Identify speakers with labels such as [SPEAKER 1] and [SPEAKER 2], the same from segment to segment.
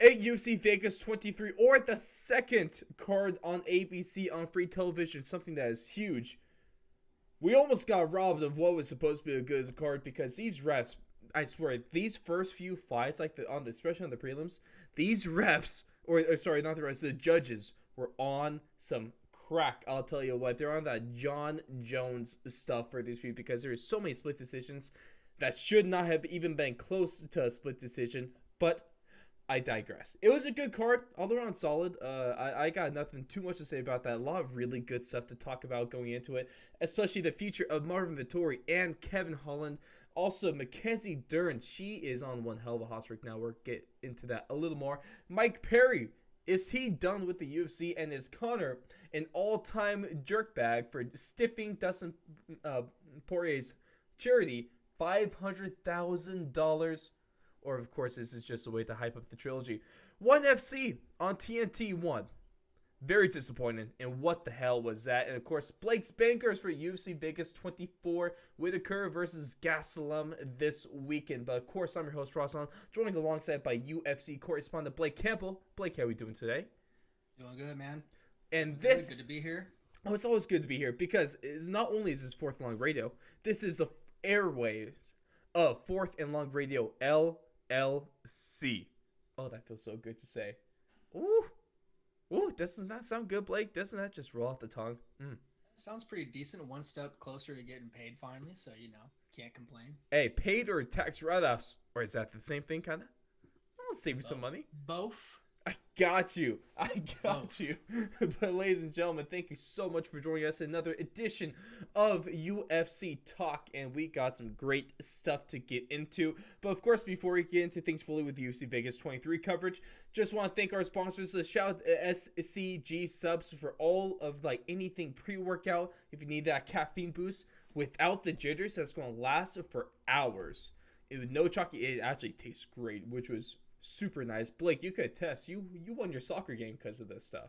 [SPEAKER 1] at UFC Vegas 23 or the second card on ABC on free television, something that is huge. We almost got robbed of what was supposed to be a good card because these refs, I swear, these first few fights, like especially on the prelims, these refs, or sorry, not the refs, the judges were on some crack. I'll tell you what, they're on that John Jones stuff for these few because there are so many split decisions that should not have even been close to a split decision, but I digress. It was a good card, all around solid. I got nothing too much to say about that. A lot of really good stuff to talk about going into it, especially the future of Marvin Vettori and Kevin Holland. Also, Mackenzie Dern, she is on one hell of a hot streak now. We'll get into that a little more. Mike Perry, is he done with the UFC? And is Connor an all-time jerkbag for stiffing Dustin Poirier's charity $500,000? Or, of course, this is just a way to hype up the trilogy. ONE FC on TNT 1. Very disappointing. And what the hell was that? And, of course, Blake's Bankers for UFC Vegas 24. Whitaker versus Gastelum this weekend. But, of course, I'm your host, Rosson, joined alongside by UFC correspondent Blake Campbell. Blake, how are we doing today?
[SPEAKER 2] Doing good, man.
[SPEAKER 1] And
[SPEAKER 2] good to be here.
[SPEAKER 1] Oh, it's always good to be here because it's not only is this Fourth and Long Radio, this is the airwaves of Fourth and Long Radio LLC. Oh, that feels so good to say. Ooh. Ooh, doesn't that sound good, Blake? Doesn't that just roll off the tongue?
[SPEAKER 2] Sounds pretty decent. One step closer to getting paid finally, so, can't complain.
[SPEAKER 1] Hey, paid or tax write-offs? Or is that the same thing, kind of? I'll save you some money.
[SPEAKER 2] Both.
[SPEAKER 1] I got you. But ladies and gentlemen, thank you so much for joining us in another edition of UFC Talk, and we got some great stuff to get into. But of course, before we get into things fully with the UFC Vegas 23 coverage, just want to thank our sponsors. A shout out to SCG Subs for all of anything pre-workout. If you need that caffeine boost without the jitters, that's going to last for hours. With no chocolate, it actually tastes great, which was super nice. Blake, you could attest. You won your soccer game because of this stuff.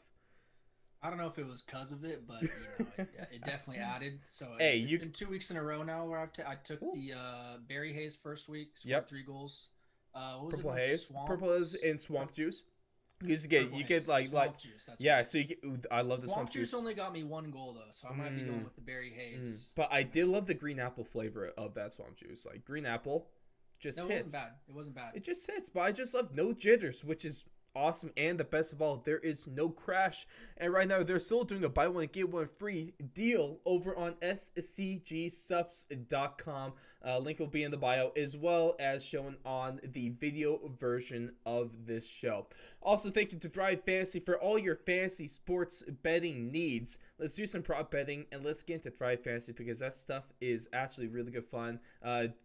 [SPEAKER 2] I don't know if it was because of it, but it definitely added. So
[SPEAKER 1] hey,
[SPEAKER 2] it's been 2 weeks in a row now where I took the Berry Haze first week, scored 3 goals. What was
[SPEAKER 1] Purple
[SPEAKER 2] it?
[SPEAKER 1] Haze, Purple Haze, and Swamp Juice. You get
[SPEAKER 2] Swamp Juice. That's
[SPEAKER 1] yeah. Right. So you get. I love the
[SPEAKER 2] Swamp Juice. Only got me 1 goal though, so I might be going with the Berry Haze.
[SPEAKER 1] But I did love the green apple flavor of that Swamp Juice. Like green apple. Hits.
[SPEAKER 2] It wasn't bad.
[SPEAKER 1] It just hits, but I just love no jitters, which is awesome. And the best of all, there is no crash. And right now, they're still doing a buy one get one free deal over on scgsubs.com. Link will be in the bio, as well as shown on the video version of this show. Also, thank you to Thrive Fantasy for all your fantasy sports betting needs. Let's do some prop betting, and let's get into Thrive Fantasy because that stuff is actually really good fun.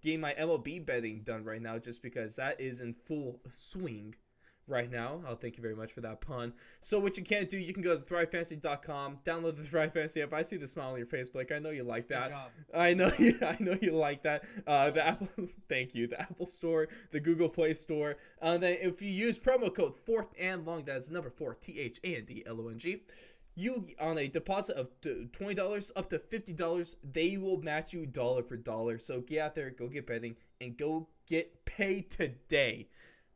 [SPEAKER 1] Getting my MLB betting done right now just because that is in full swing right now. Oh, thank you very much for that pun. So what you can do, you can go to thrivefantasy.com, download the Thrive Fantasy app. I see the smile on your face, Blake. I know you like that.
[SPEAKER 2] Good job.
[SPEAKER 1] I know you like that. The Apple, thank you. The Apple Store, the Google Play Store. Then if you use promo code Fourth and Long, that's number 4 THANDLONG. You on a deposit of $20 up to $50, they will match you dollar for dollar. So get out there, go get betting, and go get paid today.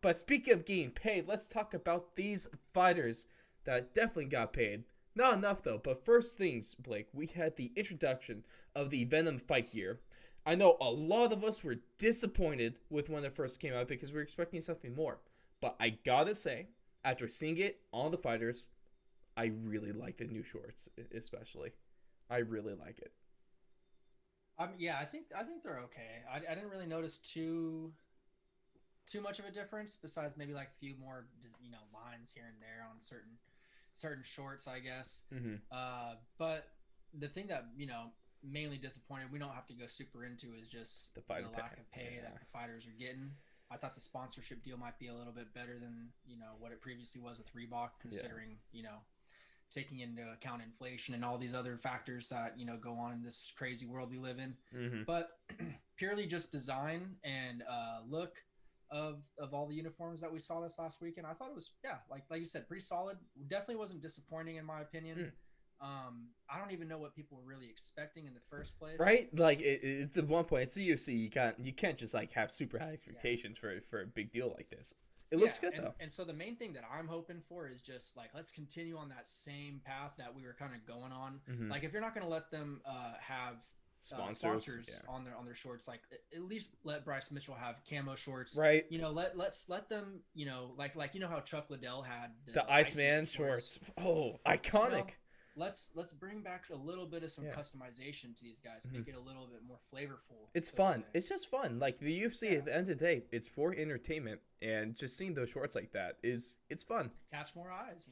[SPEAKER 1] But speaking of getting paid, let's talk about these fighters that definitely got paid. Not enough, though. But first things, Blake, we had the introduction of the Venom fight gear. I know a lot of us were disappointed with when it first came out because we were expecting something more. But I gotta say, after seeing it on the fighters, I really like the new shorts, especially. I really like it.
[SPEAKER 2] Yeah, I think they're okay. I didn't really notice too much of a difference besides maybe a few more lines here and there on certain shorts, I guess. But the thing that mainly disappointed, we don't have to go super into, is just the lack of pay that the fighters are getting. I thought the sponsorship deal might be a little bit better than what it previously was with Reebok, considering taking into account inflation and all these other factors that go on in this crazy world we live in. But purely just design and look of all the uniforms that we saw this last weekend, I thought it was like you said, pretty solid. Definitely wasn't disappointing in my opinion. I don't even know what people were really expecting in the first place.
[SPEAKER 1] Right? At one point, it's the UFC. You can't just have super high expectations for a big deal like this. It looks good though.
[SPEAKER 2] And so the main thing that I'm hoping for is just like, let's continue on that same path that we were kind of going on.
[SPEAKER 1] Mm-hmm.
[SPEAKER 2] Like if you're not going to let them have sponsors on their shorts, like at least let Bryce Mitchell have camo shorts,
[SPEAKER 1] right?
[SPEAKER 2] Let's let them, like how Chuck Liddell had
[SPEAKER 1] the Iceman shorts. Oh, iconic.
[SPEAKER 2] Let's bring back a little bit of some customization to these guys, make it a little bit more flavorful.
[SPEAKER 1] It's fun. It's just fun. Like the UFC at the end of the day, it's for entertainment, and just seeing those shorts like that it's fun.
[SPEAKER 2] Catch more eyes,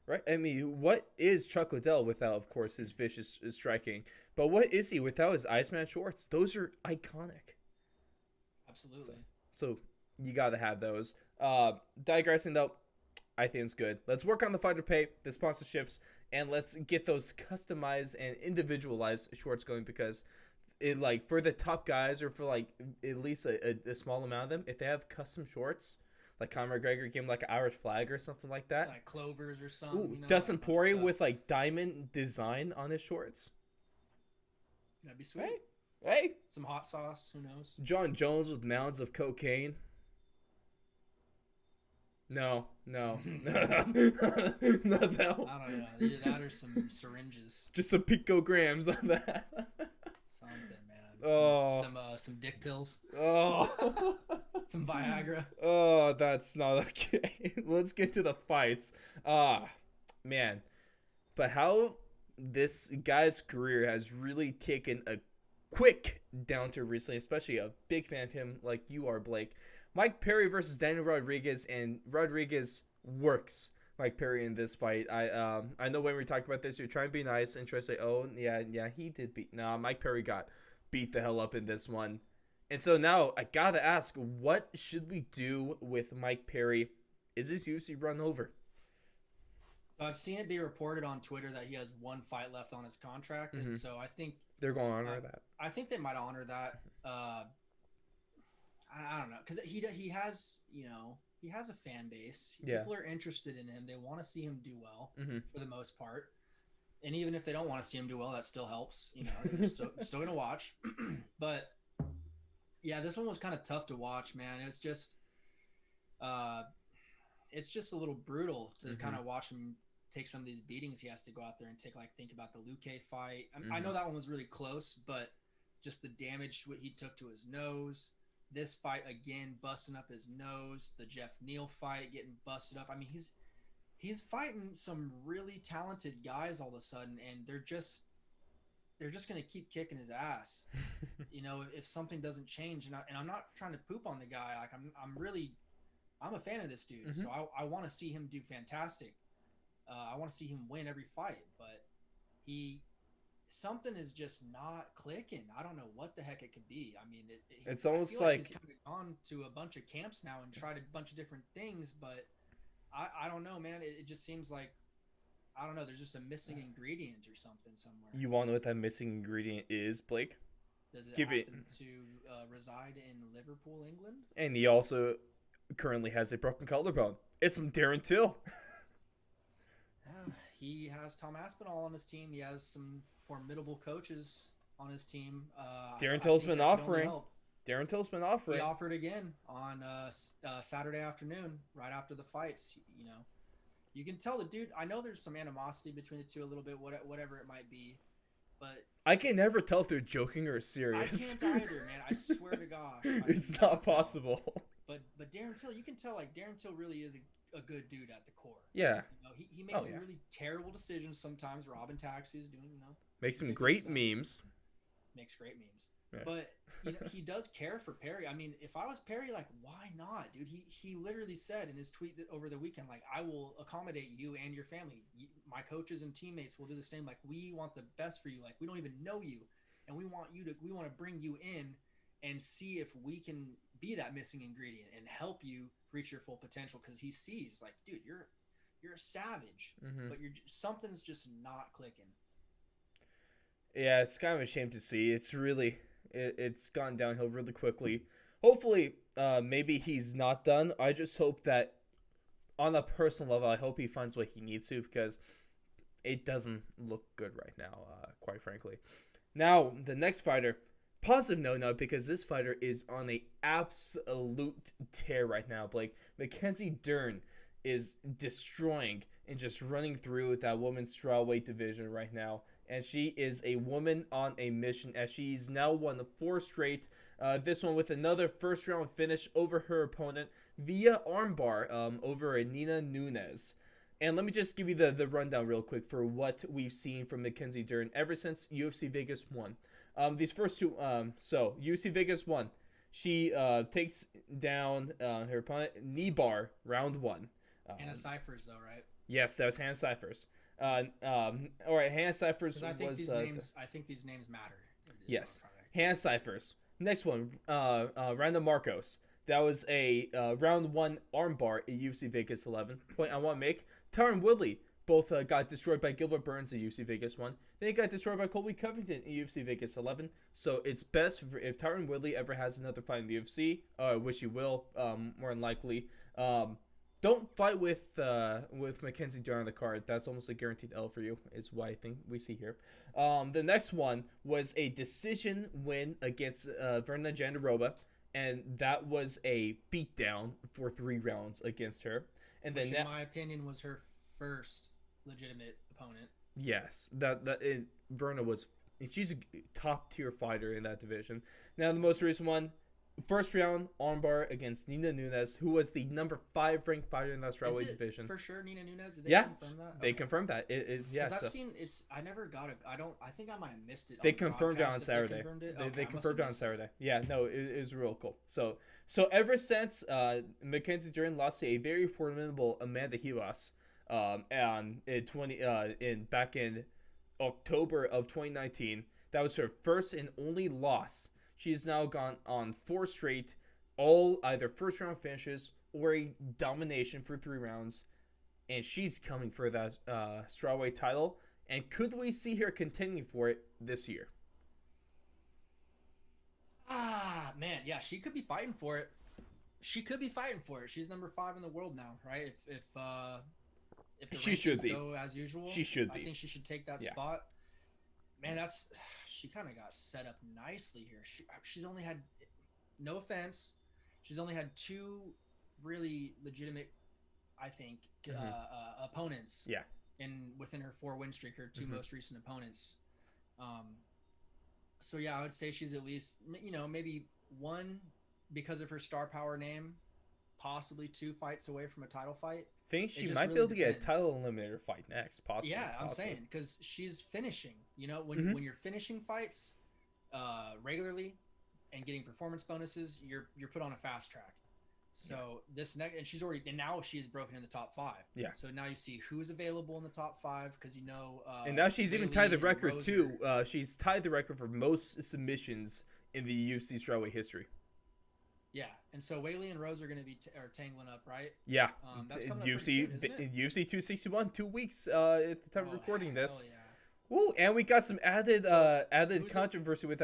[SPEAKER 1] Right. I mean, what is Chuck Liddell without, of course, his vicious striking? But what is he without his Iceman shorts? Those are iconic.
[SPEAKER 2] Absolutely.
[SPEAKER 1] So you got to have those. Digressing though, I think it's good. Let's work on the fighter pay, the sponsorships, and let's get those customized and individualized shorts going, because it, like, for the top guys, or for like at least a small amount of them, if they have custom shorts, like Conor McGregor gave him like an Irish flag or something like that,
[SPEAKER 2] like clovers or something.
[SPEAKER 1] Ooh, Dustin Poirier with like diamond design on his shorts.
[SPEAKER 2] That'd be sweet.
[SPEAKER 1] Hey,
[SPEAKER 2] some hot sauce. Who knows?
[SPEAKER 1] John Jones with mounds of cocaine. No. Not that one.
[SPEAKER 2] I don't know. Either that or some syringes.
[SPEAKER 1] Just some picograms on that.
[SPEAKER 2] Something, man. Some dick pills.
[SPEAKER 1] Oh.
[SPEAKER 2] Some Viagra.
[SPEAKER 1] Oh, that's not okay. Let's get to the fights. Man. But how this guy's career has really taken a quick downturn recently, especially a big fan of him like you are, Blake. Mike Perry versus Daniel Rodriguez, and Rodriguez works Mike Perry in this fight. I know when we talked about this, you're trying to be nice and try to say, oh, yeah, he did beat. Nah, Mike Perry got beat the hell up in this one. And so now I gotta ask, what should we do with Mike Perry? Is this UFC run over?
[SPEAKER 2] I've seen it be reported on Twitter that he has one fight left on his contract, and so I think
[SPEAKER 1] they're going to honor that.
[SPEAKER 2] I think they might honor that. I don't know, because he has a fan base. People are interested in him. They want to see him do well for the most part. And even if they don't want to see him do well, that still helps. They're still going to watch. But yeah, this one was kind of tough to watch, man. It's just a little brutal to kind of watch him take some of these beatings he has to go out there and take. Like, think about the Luque fight. I know that one was really close, but just the damage he took to his nose. This fight again, busting up his nose. The Jeff Neal fight, getting busted up. I mean, he's fighting some really talented guys all of a sudden, and they're just going to keep kicking his ass. If something doesn't change. And I'm not trying to poop on the guy. Like, I'm a fan of this dude, so I want to see him do fantastic. I want to see him win every fight, but something is just not clicking. I don't know what the heck it could be. I mean,
[SPEAKER 1] it's almost
[SPEAKER 2] like he's kind of gone to a bunch of camps now and tried a bunch of different things, but I don't know, man. It just seems like, I don't know, there's just a missing ingredient or something somewhere.
[SPEAKER 1] You want to know what that missing ingredient is, Blake?
[SPEAKER 2] Does it happen to reside in Liverpool, England?
[SPEAKER 1] And he also currently has a broken collarbone. It's from Darren Till.
[SPEAKER 2] He has Tom Aspinall on his team. He has some formidable coaches on his team.
[SPEAKER 1] Darren Till's been offering. He
[SPEAKER 2] offered again on Saturday afternoon, right after the fights. You can tell the dude. I know there's some animosity between the two a little bit, whatever it might be, but
[SPEAKER 1] I can never tell if they're joking or serious.
[SPEAKER 2] I can't either, man. I swear to God,
[SPEAKER 1] it's not possible.
[SPEAKER 2] But Darren Till, you can tell, like, Darren Till really is a good dude at the core.
[SPEAKER 1] Yeah.
[SPEAKER 2] He makes some really terrible decisions sometimes. Robbing taxis, doing
[SPEAKER 1] makes some great memes.
[SPEAKER 2] Makes great memes. Yeah. But he does care for Perry. I mean, if I was Perry, like, why not, dude? He literally said in his tweet over the weekend, like, I will accommodate you and your family. My coaches and teammates will do the same. Like, we want the best for you. Like, we don't even know you, and we want to bring you in and see if we can be that missing ingredient and help you reach your full potential. Because he sees, like, dude, you're a savage, but something's just not clicking.
[SPEAKER 1] Yeah, it's kind of a shame to see. It's really it's gone downhill really quickly. Hopefully, maybe he's not done. I just hope that on a personal level, I hope he finds what he needs to, because it doesn't look good right now, quite frankly. Now, the next fighter, positive note, because this fighter is on a absolute tear right now. Blake, Mackenzie Dern is destroying and just running through that women's strawweight division right now. And she is a woman on a mission, as she's now won 4 straight. This one with another first round finish over her opponent via armbar over Nina Nunes. And let me just give you the rundown real quick for what we've seen from Mackenzie Dern ever since UFC Vegas 1. These first two, so UFC Vegas 1, she takes down her opponent knee bar round 1.
[SPEAKER 2] Hannah Cyphers, though, right?
[SPEAKER 1] Yes, that was Hannah Cyphers. All right, Hannah Cyphers
[SPEAKER 2] I think
[SPEAKER 1] was.
[SPEAKER 2] I think these names matter.
[SPEAKER 1] Yes, Hannah Cyphers. Next one, Randa Marcos. That was a round 1 armbar at UFC Vegas 11. Point I want to make: Tyron Woodley both got destroyed by Gilbert Burns at UFC Vegas 1. Then he got destroyed by Colby Covington at UFC Vegas 11. So it's best if Tyron Woodley ever has another fight in the UFC, which he will, more than likely. Don't fight with Mackenzie Dern on the card. That's almost a guaranteed L for you, is what I think we see here. The next one was a decision win against Verna Jandiroba, and that was a beatdown for 3 rounds against her. And
[SPEAKER 2] Which,
[SPEAKER 1] then,
[SPEAKER 2] in my opinion, was her first legitimate opponent.
[SPEAKER 1] Yes, Verna was. She's a top tier fighter in that division. Now the most recent one. First round armbar against Nina Nunes, who was the number 5 ranked fighter in that strawweight division.
[SPEAKER 2] For sure, Nina Nunes. Did they confirm that?
[SPEAKER 1] They confirmed that. Yeah,
[SPEAKER 2] I've seen it's. I never got it. I think I might have missed it.
[SPEAKER 1] They confirmed it on Saturday. They confirmed it on Saturday. Yeah, no, it was real cool. So ever since Mackenzie Dern lost to a very formidable Amanda Ribas, back in October of 2019, that was her first and only loss. She's now gone on 4 straight, all either first round finishes or a domination for 3 rounds, and she's coming for that strawweight title. And could we see her contending for it this year?
[SPEAKER 2] Man, yeah, she could be fighting for it. She's number 5 in the world now, right? If the
[SPEAKER 1] she should be
[SPEAKER 2] go as usual,
[SPEAKER 1] she should be.
[SPEAKER 2] I think she should take that spot. Man, she kind of got set up nicely here. She's only had, no offense, she's only had 2 really legitimate, I think, opponents.
[SPEAKER 1] Yeah.
[SPEAKER 2] Within her 4-win streak, her 2 most recent opponents. So yeah, I would say she's at least, maybe 1 because of her star power name, possibly 2 fights away from a title fight.
[SPEAKER 1] Think she might be able to get a title eliminator fight next, possibly.
[SPEAKER 2] Yeah, I'm saying, because she's finishing. When you're finishing fights regularly and getting performance bonuses, you're put on a fast track. So and now she is broken in the top 5.
[SPEAKER 1] Yeah.
[SPEAKER 2] So now you see who's available in the top 5, because
[SPEAKER 1] and now she's even tied the record too. She's tied the record for most submissions in the UFC strawweight history.
[SPEAKER 2] Yeah, and so Weili and Rose are going to be tangling up, right?
[SPEAKER 1] Yeah,
[SPEAKER 2] that's coming up soon, isn't it?
[SPEAKER 1] UFC 261, 2 weeks at the time of recording this.
[SPEAKER 2] Hell yeah.
[SPEAKER 1] Woo, and we got some added controversy with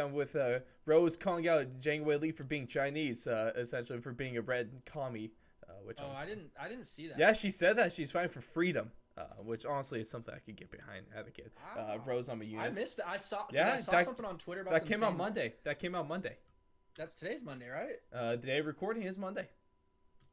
[SPEAKER 1] Rose calling out Zhang Weili for being Chinese, essentially for being a red commie.
[SPEAKER 2] I didn't see that.
[SPEAKER 1] Yeah, she said that she's fighting for freedom. Which honestly is something I could get behind as a kid. Rose Namajunas.
[SPEAKER 2] I missed it. I saw
[SPEAKER 1] that,
[SPEAKER 2] something on Twitter about
[SPEAKER 1] that came out Monday.
[SPEAKER 2] That's today's Monday, right?
[SPEAKER 1] The day of recording is Monday.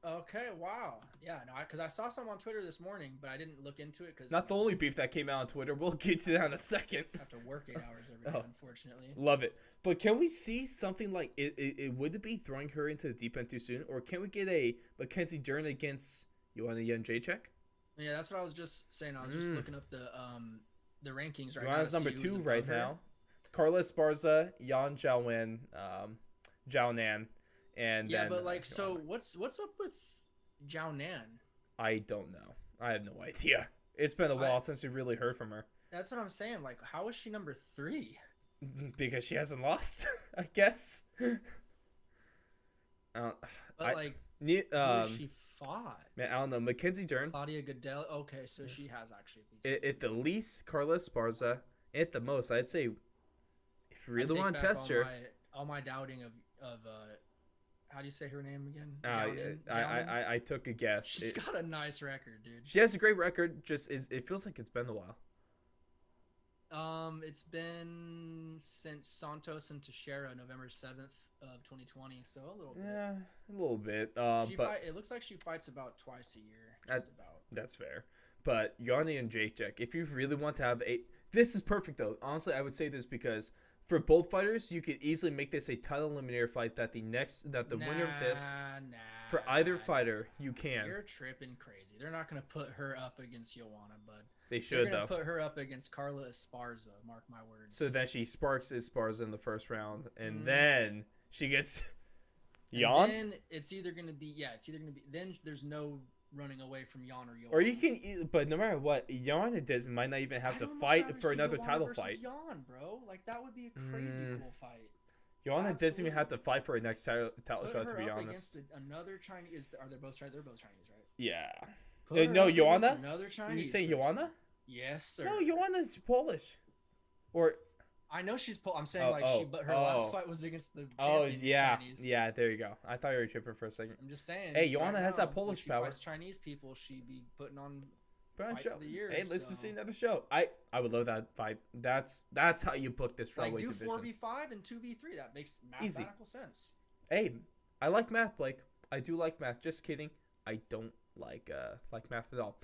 [SPEAKER 2] Okay, wow. Yeah, no, because I saw something on Twitter this morning, but I didn't look into it.
[SPEAKER 1] Not the only beef that came out on Twitter. We'll get to that in a second.
[SPEAKER 2] I have to work 8 hours every day, unfortunately.
[SPEAKER 1] Love it. But can we see something like it? Would it be throwing her into the deep end too soon? Or can we get a Mackenzie Dern against Joanna Jędrzejczyk?
[SPEAKER 2] Yeah, that's what I was just saying. I was just looking up the rankings right now.
[SPEAKER 1] Joanna's number 2 right now. Carla Esparza, Yan Xiaowen, Zhao Nan, and
[SPEAKER 2] yeah,
[SPEAKER 1] then,
[SPEAKER 2] but like, so what's up with Zhao Nan?
[SPEAKER 1] I don't know. I have no idea. It's been a while since we really heard from her.
[SPEAKER 2] That's what I'm saying. Like, how is she number 3?
[SPEAKER 1] Because she hasn't lost, I guess.
[SPEAKER 2] But who she fought?
[SPEAKER 1] Man, I don't know. Mackenzie Dern.
[SPEAKER 2] Claudia Goodell. Okay, so she has actually.
[SPEAKER 1] At the least, Carla Esparza. At the most, I'd say, if you really want to test her.
[SPEAKER 2] All my doubting of how do you say her name again?
[SPEAKER 1] I took a guess.
[SPEAKER 2] She's got a nice record, dude.
[SPEAKER 1] She has a great record. It feels like it's been a while.
[SPEAKER 2] It's been since Santos and Teixeira, November 7th of 2020, so a little bit.
[SPEAKER 1] Yeah, a little bit.
[SPEAKER 2] It looks like she fights about twice a year,
[SPEAKER 1] That,
[SPEAKER 2] just about.
[SPEAKER 1] that's fair. But Yanni and Jacek, if you really want to have this is perfect though. Honestly, I would say this because for both fighters, you could easily make this a title eliminator fight. That the winner of this for either fighter, you can.
[SPEAKER 2] You're tripping crazy. They're not gonna put her up against Joanna, bud.
[SPEAKER 1] They should
[SPEAKER 2] They're
[SPEAKER 1] though.
[SPEAKER 2] gonna put her up against Carla Esparza. Mark my words.
[SPEAKER 1] So then she sparks Esparza in the first round, and then she gets
[SPEAKER 2] Jan. Then it's either gonna be Then there's no running away from Jan or Joanna.
[SPEAKER 1] Or you can, but no matter what, Jan might not even have to fight for another title fight.
[SPEAKER 2] Jan, bro, like that would be a crazy cool fight.
[SPEAKER 1] Joanna doesn't even have to fight for a next title shot. To be honest,
[SPEAKER 2] another Chinese. Are they both Chinese? They're both Chinese, right?
[SPEAKER 1] Yeah. No, Joanna.
[SPEAKER 2] Another Chinese.
[SPEAKER 1] You saying Joanna?
[SPEAKER 2] Yes, sir.
[SPEAKER 1] No, Joanna's Polish. Or
[SPEAKER 2] I know she's Polish. I'm saying but her last fight was against the champion Chinese.
[SPEAKER 1] Yeah. There you go. I thought you were tripping for a second.
[SPEAKER 2] I'm just saying.
[SPEAKER 1] Hey, Joanna has that Polish power.
[SPEAKER 2] If she fights Chinese people, she'd be putting on fights of the year.
[SPEAKER 1] Hey, let's just see another show. I would love that fight. That's how you book this strawweight division.
[SPEAKER 2] Do 4v5 and 2v3. That makes mathematical sense.
[SPEAKER 1] Hey, I like math, Blake. I do like math. Just kidding. I don't like math at all.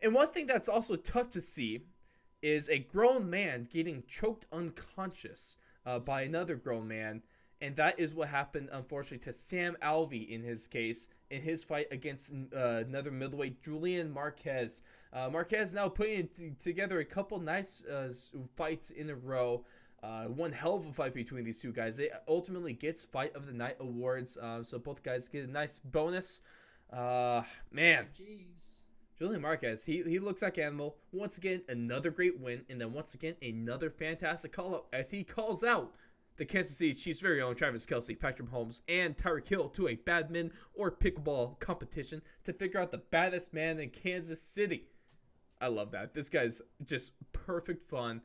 [SPEAKER 1] And one thing that's also tough to see is a grown man getting choked unconscious by another grown man. And that is what happened, unfortunately, to Sam Alvey in his case, in his fight against another middleweight, Julian Marquez. Marquez now putting together a couple nice fights in a row. One hell of a fight between these two guys. It ultimately gets Fight of the Night awards, so both guys get a nice bonus. Man.
[SPEAKER 2] Jeez.
[SPEAKER 1] Julian Marquez, he looks like animal. Once again, another great win, and then once again, another fantastic call-out as he calls out the Kansas City Chiefs' very own Travis Kelce, Patrick Mahomes, and Tyreek Hill to a badminton or pickleball competition to figure out the baddest man in Kansas City. I love that. This guy's just perfect fun.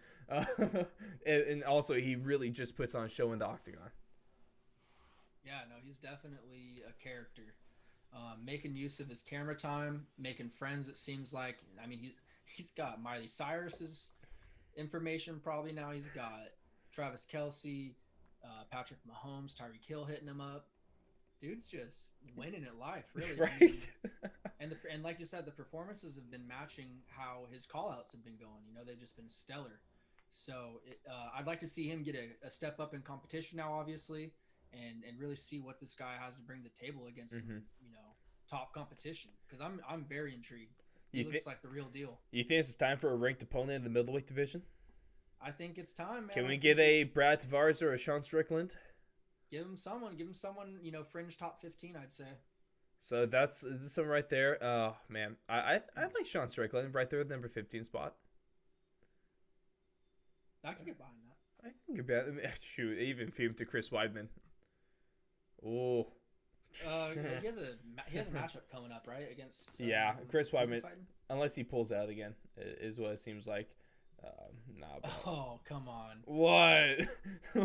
[SPEAKER 1] And also, he really just puts on a show in the octagon.
[SPEAKER 2] Yeah, no, he's definitely a character. Making use of his camera time, making friends. It seems like. I mean, he's got Miley Cyrus's information probably now. He's got Travis Kelce, Patrick Mahomes, Tyreek Hill hitting him up. Dude's just winning at life, really.
[SPEAKER 1] Right.
[SPEAKER 2] I mean, and like you said, the performances have been matching how his call-outs have been going. You know, they've just been stellar. So I'd like to see him get a step up in competition now, obviously. And really see what this guy has to bring to the table against top competition, because I'm very intrigued. He looks like the real deal. You
[SPEAKER 1] think it's time for a ranked opponent in the middleweight division?
[SPEAKER 2] I think it's time, man.
[SPEAKER 1] Can we get a Brad Tavares or a Sean Strickland?
[SPEAKER 2] Give him someone, fringe top 15, I'd say.
[SPEAKER 1] So that's some right there. Oh man, I like Sean Strickland right there at number 15 spot.
[SPEAKER 2] I can get behind that.
[SPEAKER 1] I think about shoot, even feed to Chris Weidman. Oh.
[SPEAKER 2] He has a matchup coming up, right? Against
[SPEAKER 1] Chris Weidman. Unless he pulls out again, is what it seems like.
[SPEAKER 2] Oh, come on.
[SPEAKER 1] What?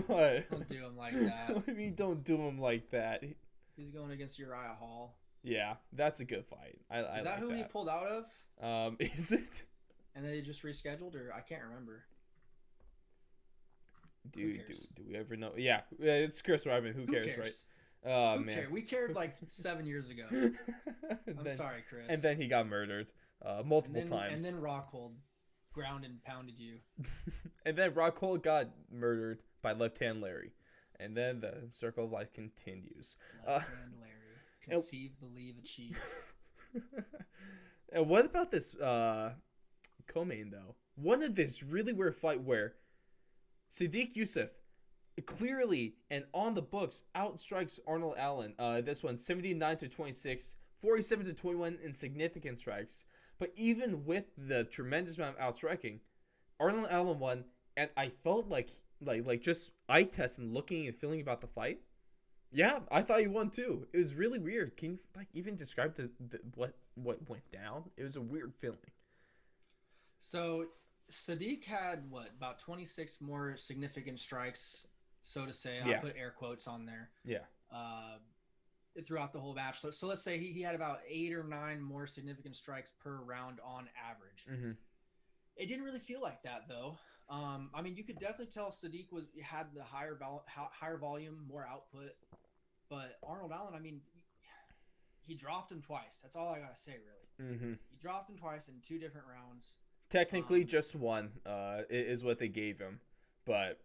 [SPEAKER 1] What?
[SPEAKER 2] Don't do him like that.
[SPEAKER 1] What do you mean don't do him like that?
[SPEAKER 2] He's going against Uriah Hall.
[SPEAKER 1] Yeah, that's a good fight.
[SPEAKER 2] Is that who he pulled out of?
[SPEAKER 1] Is it?
[SPEAKER 2] And then he just rescheduled, or I can't remember.
[SPEAKER 1] Do we ever know? Yeah, it's Chris Weidman. Who cares, right?
[SPEAKER 2] Who cares? We cared like 7 years ago. I'm sorry, Chris.
[SPEAKER 1] And then he got murdered multiple times.
[SPEAKER 2] And then Rockhold ground and pounded you.
[SPEAKER 1] And then Rockhold got murdered by Left Hand Larry. And then the circle of life continues.
[SPEAKER 2] Left Hand Larry. Conceive, believe, achieve.
[SPEAKER 1] And what about this co-main, though? One of this really weird fight where Sadiq Youssef clearly and on the books outstrikes Arnold Allen. This one 79-26, 47-21 in significant strikes. But even with the tremendous amount of outstriking, Arnold Allen won, and I felt like just eye test and looking and feeling about the fight. Yeah, I thought he won too. It was really weird. Can you even describe what went down? It was a weird feeling.
[SPEAKER 2] So Sadiq had about 26 more significant strikes, so to say.
[SPEAKER 1] Yeah.
[SPEAKER 2] I'll put air quotes on there.
[SPEAKER 1] Yeah.
[SPEAKER 2] Throughout the whole match. So let's say he had about 8 or 9 more significant strikes per round on average.
[SPEAKER 1] Mm-hmm.
[SPEAKER 2] It didn't really feel like that though I mean, you could definitely tell Sadiq had the higher volume, more output, but Arnold Allen, I mean, he dropped him twice. That's all I gotta say, really.
[SPEAKER 1] Mm-hmm.
[SPEAKER 2] He dropped him twice in 2 different rounds.
[SPEAKER 1] Technically, just one is what they gave him, but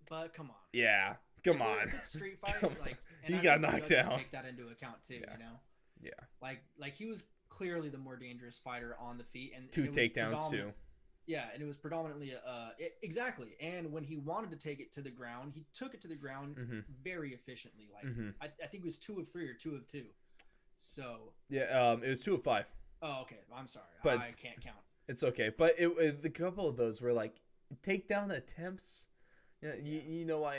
[SPEAKER 2] come on,
[SPEAKER 1] yeah, come on.
[SPEAKER 2] If it's street fight, like,
[SPEAKER 1] he got knocked down.
[SPEAKER 2] Take that into account too,
[SPEAKER 1] yeah.
[SPEAKER 2] you know.
[SPEAKER 1] Yeah.
[SPEAKER 2] Like he was clearly the more dangerous fighter on the feet, and
[SPEAKER 1] 2 takedowns too.
[SPEAKER 2] Yeah, and it was predominantly exactly. And when he wanted to take it to the ground, he took it to the ground very efficiently. Like I think it was 2 of 3 or 2 of 2. So
[SPEAKER 1] yeah, it was 2 of 5.
[SPEAKER 2] Oh, okay. I'm sorry,
[SPEAKER 1] but
[SPEAKER 2] I can't count.
[SPEAKER 1] It's okay, but the couple of those were like takedown attempts. Yeah, you know what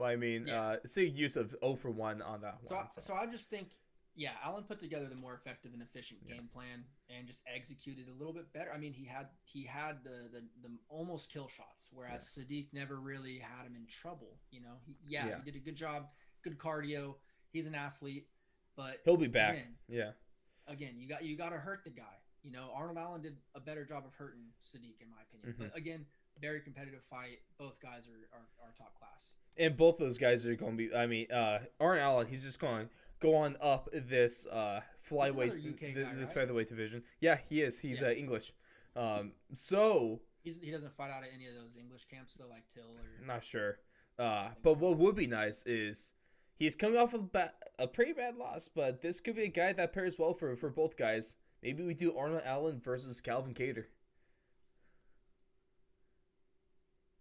[SPEAKER 1] I mean. Yeah. Say use of 0 for 1 on that one.
[SPEAKER 2] So I just think, yeah, Allen put together the more effective and efficient game plan and just executed a little bit better. I mean, he had the almost kill shots, whereas Sadiq never really had him in trouble. You know, he did a good job, good cardio. He's an athlete, but
[SPEAKER 1] he'll be back.
[SPEAKER 2] Again, you got to hurt the guy. You know, Arnold Allen did a better job of hurting Sadiq, in my opinion. But again, very competitive fight. Both guys are top class. And
[SPEAKER 1] both those guys are going to be. I mean, Arnold Allen, he's just going to go on up this flyweight, this featherweight division. Yeah, he is. He's English. So
[SPEAKER 2] he doesn't fight out of any of those English camps though, like Till or.
[SPEAKER 1] Not sure. But what would be nice is he's coming off of a pretty bad loss, but this could be a guy that pairs well for both guys. Maybe we do Arnold Allen versus Calvin Kattar.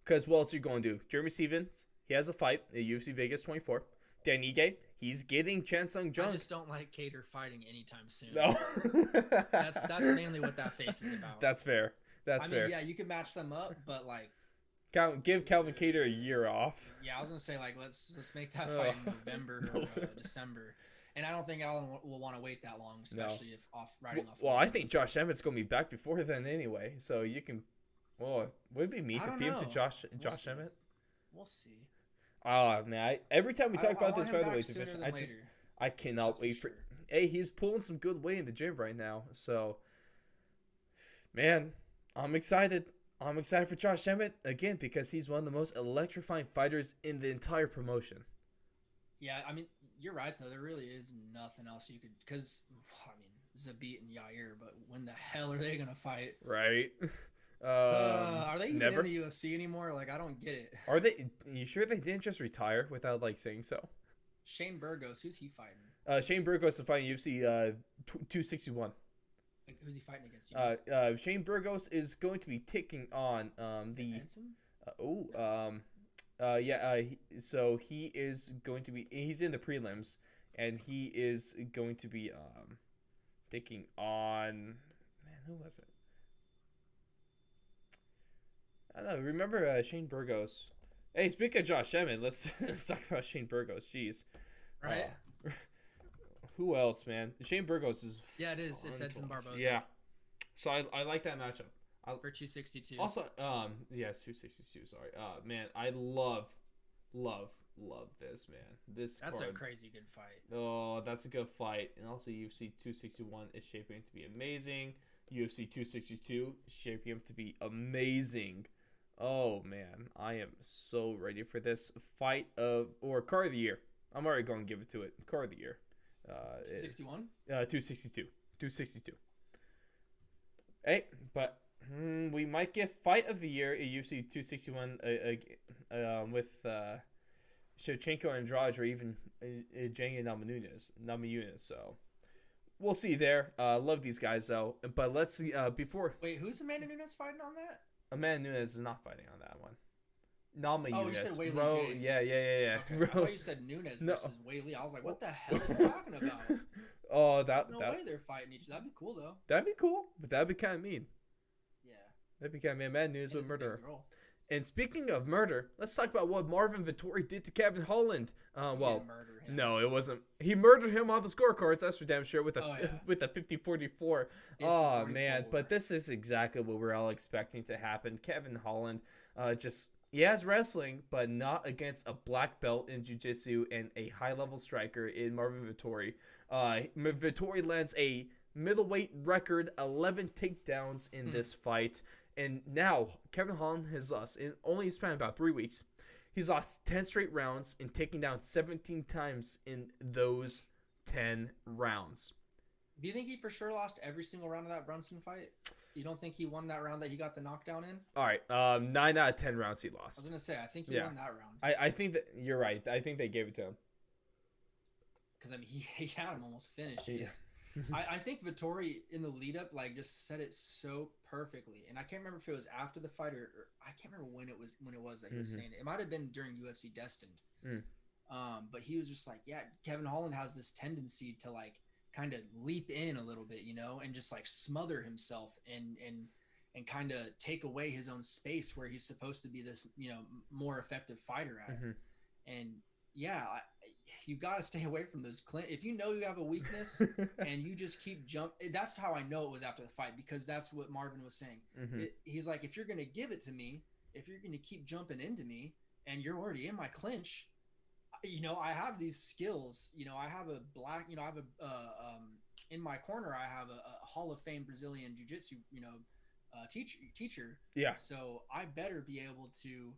[SPEAKER 1] Because what else are you going to do? Jeremy Stevens, he has a fight at UFC Vegas 24. Dan Ige, he's getting Chan Sung Jung.
[SPEAKER 2] I just don't like Kattar fighting anytime soon.
[SPEAKER 1] No.
[SPEAKER 2] that's mainly what that face is about.
[SPEAKER 1] That's fair. I mean,
[SPEAKER 2] yeah, you can match them up, but like
[SPEAKER 1] give Calvin Kattar a year off.
[SPEAKER 2] Yeah, I was gonna say like let's make that fight in November or December. And I don't think Allen will want to wait that long, especially if riding off.
[SPEAKER 1] Well, I think Josh Emmett's going to be back before then anyway, so you can. Well, would it be mean to feed him to Josh Emmett?
[SPEAKER 2] We'll see.
[SPEAKER 1] Oh man! Every time we talk about this featherweight division, I cannot wait for. Hey, he's pulling some good weight in the gym right now, so. Man, I'm excited. I'm excited for Josh Emmett again because he's one of the most electrifying fighters in the entire promotion.
[SPEAKER 2] Yeah, I mean. You're right though. There really is nothing else you could, because I mean Zabit and Yair, but when the hell are they gonna fight?
[SPEAKER 1] Right.
[SPEAKER 2] Are they even in the UFC anymore? Like I don't get it.
[SPEAKER 1] Are they? You sure they didn't just retire without like saying so?
[SPEAKER 2] Shane Burgos, who's he fighting?
[SPEAKER 1] Shane Burgos is fighting UFC 261.
[SPEAKER 2] Like, who's he fighting against?
[SPEAKER 1] Shane Burgos is going to be taking on the. So he is going to be. He's in the prelims, and he is going to be taking on. Man, who was it? I don't know. Remember Shane Burgos? Hey, speaking of Josh Emmett, let's talk about Shane Burgos. Jeez.
[SPEAKER 2] Right.
[SPEAKER 1] Who else, man? Shane Burgos is.
[SPEAKER 2] Yeah, it is. It's Edson Barboza.
[SPEAKER 1] Yeah. So I like that matchup.
[SPEAKER 2] For 262.
[SPEAKER 1] Also, yes, 262. Sorry. Man, I love this, man. That's
[SPEAKER 2] a crazy good fight.
[SPEAKER 1] Oh, that's a good fight. And also, UFC 261 is shaping up to be amazing. UFC 262 is shaping up to be amazing. Oh man, I am so ready for this fight or card of the year. I'm already going to give it to it. Card of the year.
[SPEAKER 2] 261.
[SPEAKER 1] 262. Hey, but. We might get fight of the year at UFC 261 with Shevchenko Andrade or even Jenge Namajunas. So we'll see there. Love these guys though. But let's see before.
[SPEAKER 2] Wait, who's Amanda Nunes fighting on that?
[SPEAKER 1] Amanda Nunes is not fighting on that one. Namajunas.
[SPEAKER 2] Oh, you said Weili
[SPEAKER 1] Bro, yeah.
[SPEAKER 2] Okay. I thought you said Nunes versus Weili. I was like, what the hell are you talking about?
[SPEAKER 1] Oh,
[SPEAKER 2] no way they're fighting each other. That'd be cool though.
[SPEAKER 1] That'd be cool, but that'd be kind of mean.
[SPEAKER 2] That
[SPEAKER 1] became mad news with murder. And speaking of murder, let's talk about what Marvin Vettori did to Kevin Holland. No, it wasn't. He murdered him on the scorecards. That's for damn sure with a 50-44. Oh man, but this is exactly what we're all expecting to happen. Kevin Holland, he has wrestling, but not against a black belt in jiu-jitsu and a high-level striker in Marvin Vettori. Vettori lands a middleweight record 11 takedowns in this fight, And now Kevin Holland has lost in only span about 3 weeks. He's lost 10 straight rounds and taken down 17 times in those 10 rounds.
[SPEAKER 2] Do you think he for sure lost every single round of that Brunson fight? You don't think he won that round that he got the knockdown in?
[SPEAKER 1] All right, 9 out of 10 rounds he lost.
[SPEAKER 2] I was gonna say I think he won that round.
[SPEAKER 1] I think that you're right. I think they gave it to him.
[SPEAKER 2] Because I mean he had him almost finished.
[SPEAKER 1] Yeah.
[SPEAKER 2] I think Vettori in the lead up like just said it so perfectly, and I can't remember if it was after the fight or I can't remember when it was that he was saying it. It might have been during UFC Destined. But he was just like, yeah, Kevin Holland has this tendency to like kind of leap in a little bit, you know, and just like smother himself and kind of take away his own space where he's supposed to be this, you know, more effective fighter at it. And yeah, you got to stay away from those if you know you have a weakness and you just keep that's how I know it was after the fight, because that's what Marvin was saying. He's like, if you're going to give it to me, if you're going to keep jumping into me and you're already in my clinch, you know, I have these skills, you know, I have a black, you know, I have in my corner, I have a Hall of Fame Brazilian Jiu-Jitsu, you know, teacher.
[SPEAKER 1] Yeah.
[SPEAKER 2] So I better be able to,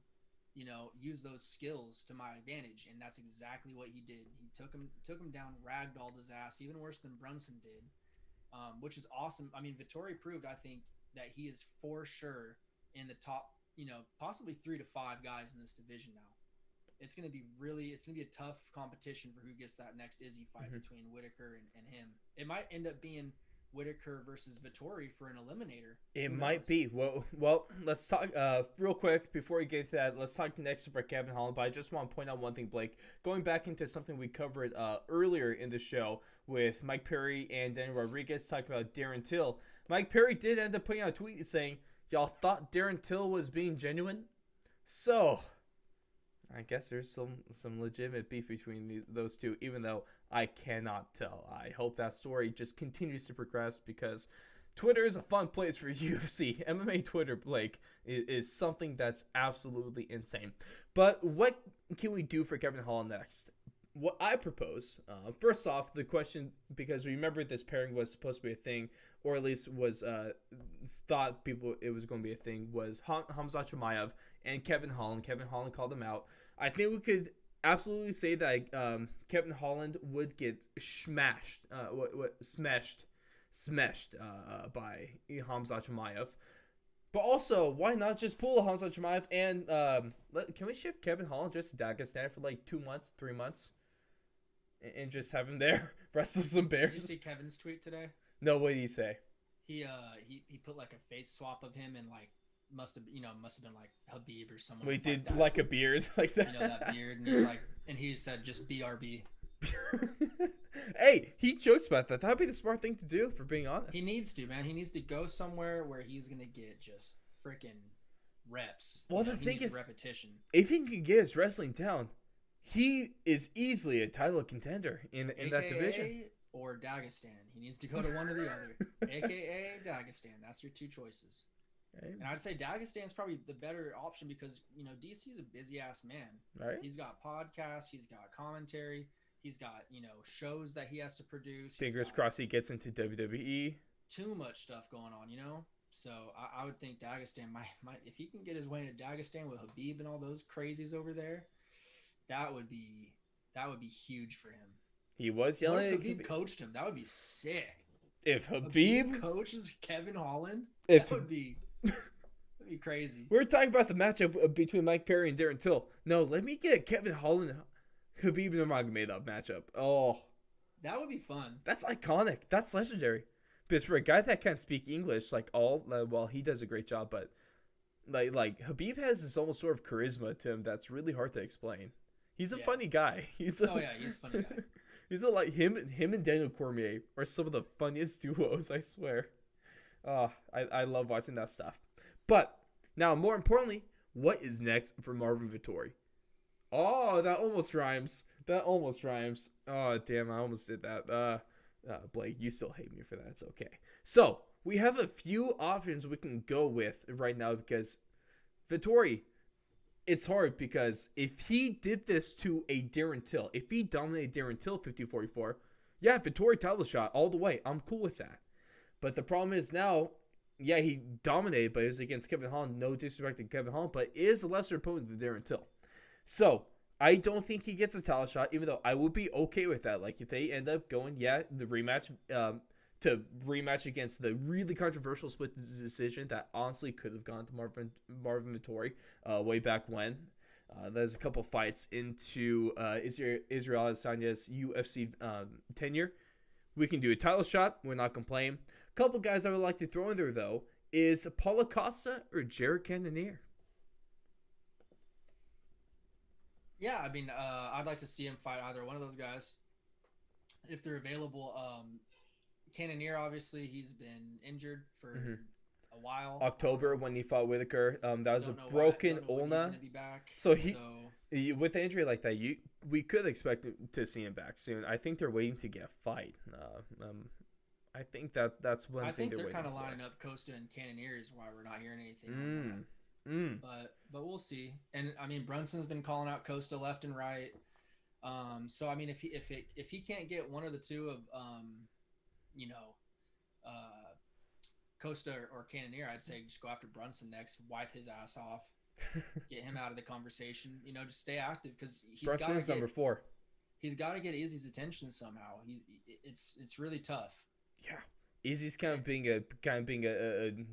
[SPEAKER 2] you know, use those skills to my advantage. And that's exactly what he did. He took him down, ragdolled his ass, even worse than Brunson did, which is awesome. I mean, Vettori proved, I think, that he is for sure in the top, you know, possibly 3 to 5 guys in this division now. It's going to be a tough competition for who gets that next Izzy fight between Whitaker and him. It might end up being Whitaker versus Vettori for an eliminator.
[SPEAKER 1] It might be. Well, let's talk real quick before we get into that. Let's talk next for Kevin Holland. But I just want to point out one thing, Blake. Going back into something we covered earlier in the show with Mike Perry and Daniel Rodriguez talking about Darren Till. Mike Perry did end up putting out a tweet saying, "Y'all thought Darren Till was being genuine? So I guess there's some legitimate beef between those two, even though I cannot tell. I hope that story just continues to progress, because Twitter is a fun place for UFC. MMA Twitter, Blake, is something that's absolutely insane. But what can we do for Kevin Holland next? What I propose, first off, the question, because remember this pairing was supposed to be a thing, or at least was thought it was going to be a thing, was Khamzat Chimaev and Kevin Holland. Kevin Holland called him out. I think we could absolutely say that Kevin Holland would get smashed by Khamzat Chimaev. But also, why not just pull Khamzat Chimaev and can we ship Kevin Holland just to Dagestan for like 2 months, 3 months, and just have him there wrestle some bears?
[SPEAKER 2] Did you see Kevin's tweet today?
[SPEAKER 1] No, what did he say?
[SPEAKER 2] He put like a face swap of him and like must have been like Habib or someone.
[SPEAKER 1] We did like a beard like that.
[SPEAKER 2] You know, that beard, and he's like, and he said just BRB.
[SPEAKER 1] Hey, he jokes about that. That'd be the smart thing to do, for being honest.
[SPEAKER 2] He needs to, man. He needs to go somewhere where he's gonna get just freaking reps.
[SPEAKER 1] Well, the thing is,
[SPEAKER 2] repetition.
[SPEAKER 1] If he can get his wrestling down, he is easily a title contender in that division.
[SPEAKER 2] Or Dagestan. He needs to go to one or the other. AKA Dagestan. That's your two choices. Right. And I'd say Dagestan's probably the better option because, you know, DC's a busy ass man.
[SPEAKER 1] Right.
[SPEAKER 2] He's got podcasts, he's got commentary, he's got, you know, shows that he has to produce.
[SPEAKER 1] Fingers crossed he gets into WWE.
[SPEAKER 2] Too much stuff going on, you know? So I would think Dagestan might if he can get his way to Dagestan with Habib and all those crazies over there, that would be huge for him.
[SPEAKER 1] He was yelling.
[SPEAKER 2] What if Habib coached him? That would be sick.
[SPEAKER 1] If Habib
[SPEAKER 2] coaches Kevin Holland, that would be crazy.
[SPEAKER 1] We're talking about the matchup between Mike Perry and Darren Till. No, let me get Kevin Holland, Habib Nurmagomedov matchup. Oh,
[SPEAKER 2] that would be fun.
[SPEAKER 1] That's iconic. That's legendary. Because for a guy that can't speak English, he does a great job, but like Habib has this almost sort of charisma to him that's really hard to explain. He's a funny guy.
[SPEAKER 2] He's a funny guy.
[SPEAKER 1] He's him and Daniel Cormier are some of the funniest duos, I swear. I love watching that stuff. But now, more importantly, what is next for Marvin Vettori? Oh, that almost rhymes. Oh, damn, I almost did that. Blake, you still hate me for that. It's okay. So, we have a few options we can go with right now because Vettori, it's hard because if he did this to a Darren Till, if he dominated Darren Till 50-44, yeah, Vettori title shot all the way. I'm cool with that. But the problem is now yeah, he dominated, but it was against Kevin Holland. No disrespect to Kevin Holland, but is a lesser opponent than Darren Till. So I don't think he gets a title shot, even though I would be okay with that. Like if they end up going, the rematch, to rematch against the really controversial split decision that honestly could have gone to Marvin Vettori way back when. There's a couple fights into Israel Adesanya's UFC tenure. We can do a title shot. We're not complaining. A couple guys I would like to throw in there, though, is Paulo Costa or Jared Cannonier.
[SPEAKER 2] Yeah, I mean, I'd like to see him fight either one of those guys if they're available. Cannonier, obviously, he's been injured for a while.
[SPEAKER 1] October when he fought Whitaker, that was a broken ulna. So with an injury like that, we could expect to see him back soon. I think they're waiting to get a fight. I think that's one thing they're
[SPEAKER 2] kind of
[SPEAKER 1] for.
[SPEAKER 2] lining up Costa and Cannonier is why we're not hearing anything. But we'll see. And I mean, Brunson's been calling out Costa left and right. So I mean, if he can't get one of the two of Costa or Cannonier, I'd say just go after Brunson next, wipe his ass off, get him out of the conversation. Just stay active because
[SPEAKER 1] Brunson's number 4.
[SPEAKER 2] He's got to get Izzy's attention somehow. It's really tough.
[SPEAKER 1] Yeah, Izzy's kind of being a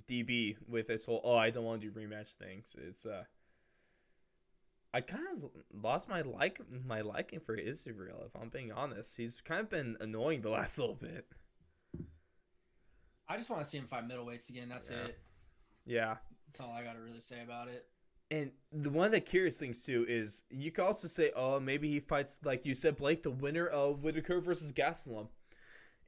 [SPEAKER 1] DB with this whole I don't want to do rematch things. It's I kind of lost my liking for Israel, if I'm being honest. He's kind of been annoying the last little bit.
[SPEAKER 2] I just want to see him fight middleweights again. That's it.
[SPEAKER 1] Yeah.
[SPEAKER 2] That's all I got to really say about it.
[SPEAKER 1] And one of the curious things, too, is you could also say, maybe he fights, like you said, Blake, the winner of Whitaker versus Gastelum.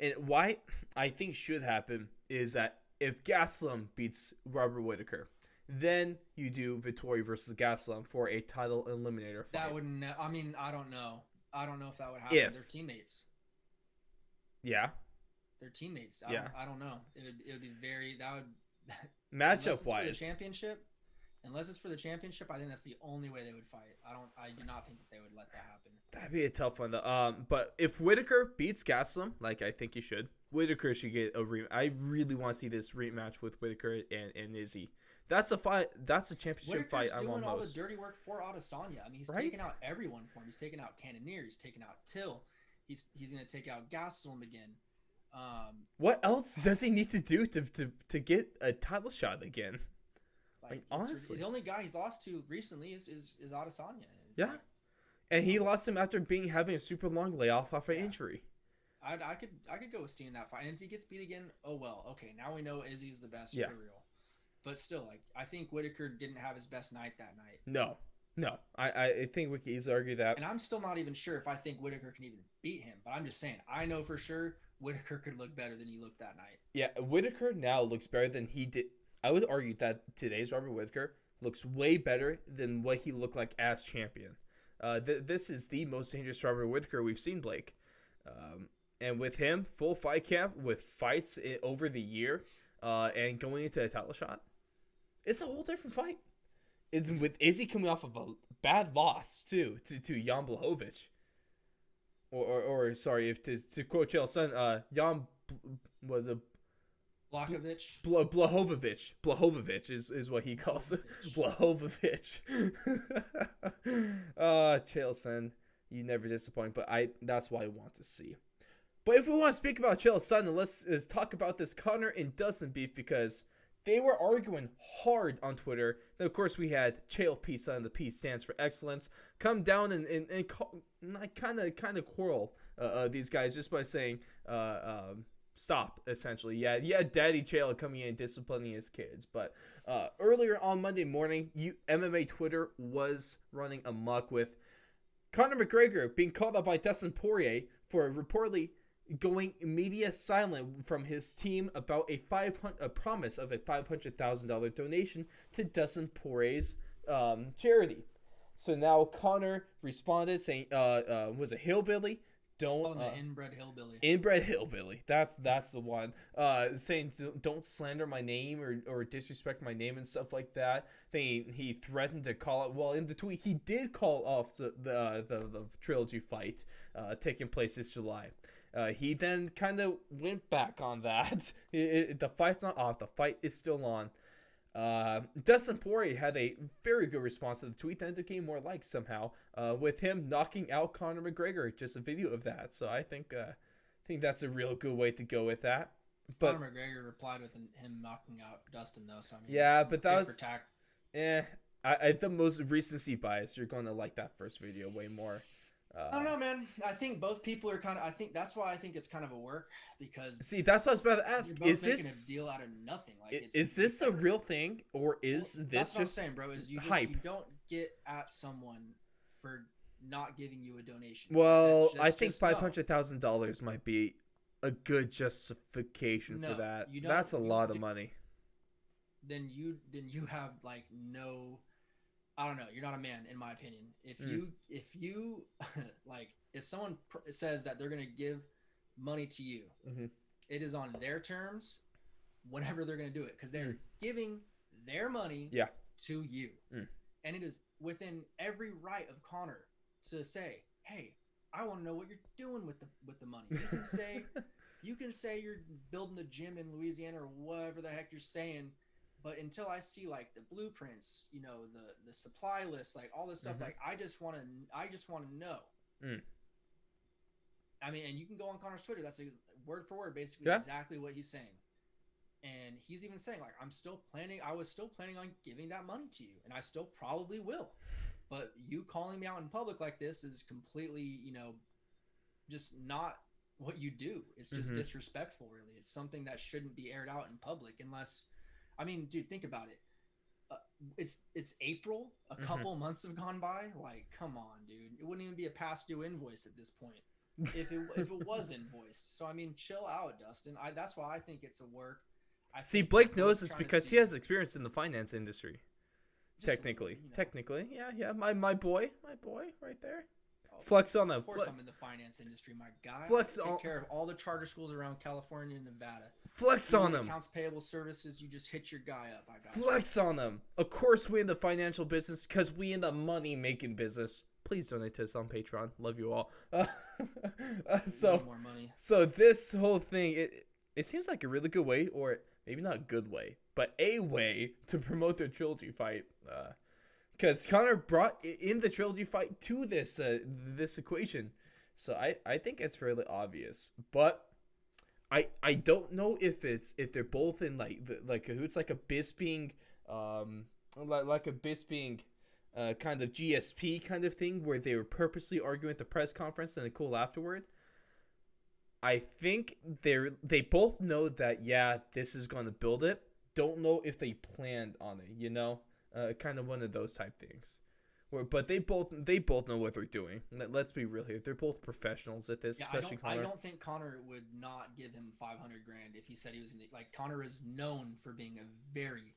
[SPEAKER 1] And why I think should happen is that if Gastelum beats Robert Whitaker, then you do Vettori versus Gastelum for a title eliminator fight.
[SPEAKER 2] That wouldn't. I mean, I don't know. I don't know if that would happen. They're teammates.
[SPEAKER 1] Yeah.
[SPEAKER 2] They're teammates. I don't know. It would be very. That would.
[SPEAKER 1] Matchup wise.
[SPEAKER 2] Unless it's for the championship, I think that's the only way they would fight. I do not think that they would let that happen.
[SPEAKER 1] That'd be a tough one, though. But if Whitaker beats Gastelum, like I think he should, Whitaker should get a rematch. I really want to see this rematch with Whitaker and Izzy. That's a fight. That's a championship fight.
[SPEAKER 2] I'm doing all the dirty work for Adesanya. I mean, he's taking out everyone for him. He's taking out Cannonier. He's taking out Till. He's going to take out Gastelum again.
[SPEAKER 1] What else does he need to do to get a title shot again? Like honestly,
[SPEAKER 2] the only guy he's lost to recently is Adesanya.
[SPEAKER 1] Yeah, and he lost him after having a super long layoff off an injury.
[SPEAKER 2] I could go with seeing that fight, and if he gets beat again, oh well. Okay, now we know Izzy's the best for real. But still, I think Whitaker didn't have his best night that night.
[SPEAKER 1] No. I think we can easily argue that.
[SPEAKER 2] And I'm still not even sure if I think Whitaker can even beat him. But I'm just saying, I know for sure Whitaker could look better than he looked that night. Yeah,
[SPEAKER 1] Whitaker now looks better than he did. I would argue that today's Robert Whitaker looks way better than what he looked like as champion. This is the most dangerous Robert Whitaker we've seen, Blake. And with him, full fight camp, with fights over the year, and going into a title shot, it's a whole different fight. It's with Izzy coming off of a bad loss, too, to Jan Blachowicz. Or sorry, if to quote Chael's son, Jan was a
[SPEAKER 2] Blachowicz.
[SPEAKER 1] Blachowicz is what he calls it. Blachowicz. Chael's son, you never disappoint. But that's what I want to see. But if we want to speak about Chael's son, then let's talk about this Conor and Dustin beef, because they were arguing hard on Twitter. Then, of course, we had Chael P. Son, the P stands for excellence, come down and kind of quarrel these guys just by saying stop, essentially. Yeah, Daddy Chael coming in and disciplining his kids. But earlier on Monday morning, MMA Twitter was running amok with Conor McGregor being called out by Dustin Poirier for reportedly going media silent from his team about a promise of a $500,000 donation to Dustin Poirier's charity. So now Conor responded saying, was a hillbilly?
[SPEAKER 2] Inbred hillbilly.
[SPEAKER 1] Inbred hillbilly. That's the one. Saying don't slander my name or disrespect my name and stuff like that. He threatened to call it. Well, in the tweet, he did call off the trilogy fight taking place this July. He then kind of went back on that. The fight's not off. The fight is still on. Dustin Poirier had a very good response to the tweet that ended up getting more likes somehow, with him knocking out Conor McGregor. Just a video of that. So I think that's a real good way to go with that. But
[SPEAKER 2] Conor McGregor replied with him knocking out Dustin, though. So I mean,
[SPEAKER 1] yeah, but that was
[SPEAKER 2] tack.
[SPEAKER 1] I the most recency bias. You're going to like that first video way more.
[SPEAKER 2] I don't know, man. I think both people are kind of. I think that's why I think it's kind of a work because.
[SPEAKER 1] See, that's what I was about to ask.
[SPEAKER 2] You're both
[SPEAKER 1] is
[SPEAKER 2] making
[SPEAKER 1] this
[SPEAKER 2] a deal out of nothing? Like,
[SPEAKER 1] is this a real thing, or is this
[SPEAKER 2] that's what
[SPEAKER 1] just
[SPEAKER 2] I'm saying, bro? Is you
[SPEAKER 1] hype?
[SPEAKER 2] You don't get at someone for not giving you a donation.
[SPEAKER 1] Well,
[SPEAKER 2] that's
[SPEAKER 1] I think
[SPEAKER 2] just no.
[SPEAKER 1] $500,000 might be a good justification for that.
[SPEAKER 2] You don't-
[SPEAKER 1] That's a
[SPEAKER 2] you
[SPEAKER 1] lot of
[SPEAKER 2] do-
[SPEAKER 1] money.
[SPEAKER 2] Then you have like no. I don't know. You're not a man, in my opinion. If you like, if someone says that they're gonna give money to you, it is on their terms, whenever they're gonna do it, because they're giving their money to you, and it is within every right of Conor to say, "Hey, I want to know what you're doing with the money." You can say you're building the gym in Louisiana or whatever the heck you're saying. But until I see like the blueprints, you know, the supply list, like all this stuff, like I just want to know. I mean, and you can go on Connor's Twitter. That's a word for word, basically exactly what he's saying. And he's even saying like, I was still planning on giving that money to you, and I still probably will. But you calling me out in public like this is completely, you know, just not what you do. It's just disrespectful, really. It's something that shouldn't be aired out in public unless. I mean, dude, think about it. It's April. A couple months have gone by. Like, come on, dude. It wouldn't even be a past due invoice at this point if it was invoiced. So I mean, chill out, Dustin. That's why I think it's a work.
[SPEAKER 1] See, Blake knows this because he has experience in the finance industry. Technically, yeah. My boy, right there. Flex on them.
[SPEAKER 2] Of course, I'm in the finance industry, my guy. Take care of all the charter schools around California and Nevada.
[SPEAKER 1] Flex on them.
[SPEAKER 2] Accounts payable services, you just hit your guy up. I got
[SPEAKER 1] Flex on them. Of course, we in the financial business because we in the money making business. Please donate to us on Patreon. Love you all. So
[SPEAKER 2] more money.
[SPEAKER 1] So this whole thing, it seems like a really good way, or maybe not a good way, but a way to promote their trilogy fight. Because Conor brought in the trilogy fight to this equation, so I think it's fairly obvious. But I don't know if they're both in like cahoots, like a Bisping like a Bisping kind of GSP kind of thing where they were purposely arguing at the press conference and then cool afterward. I think they both know that this is going to build it. Don't know if they planned on it, you know. Kind of one of those type things, but they both know what they're doing. Let's be real here; they're both professionals at this. Especially Conor.
[SPEAKER 2] I don't think Conor would not give him $500,000 if he said he was gonna, like. Conor is known for being a very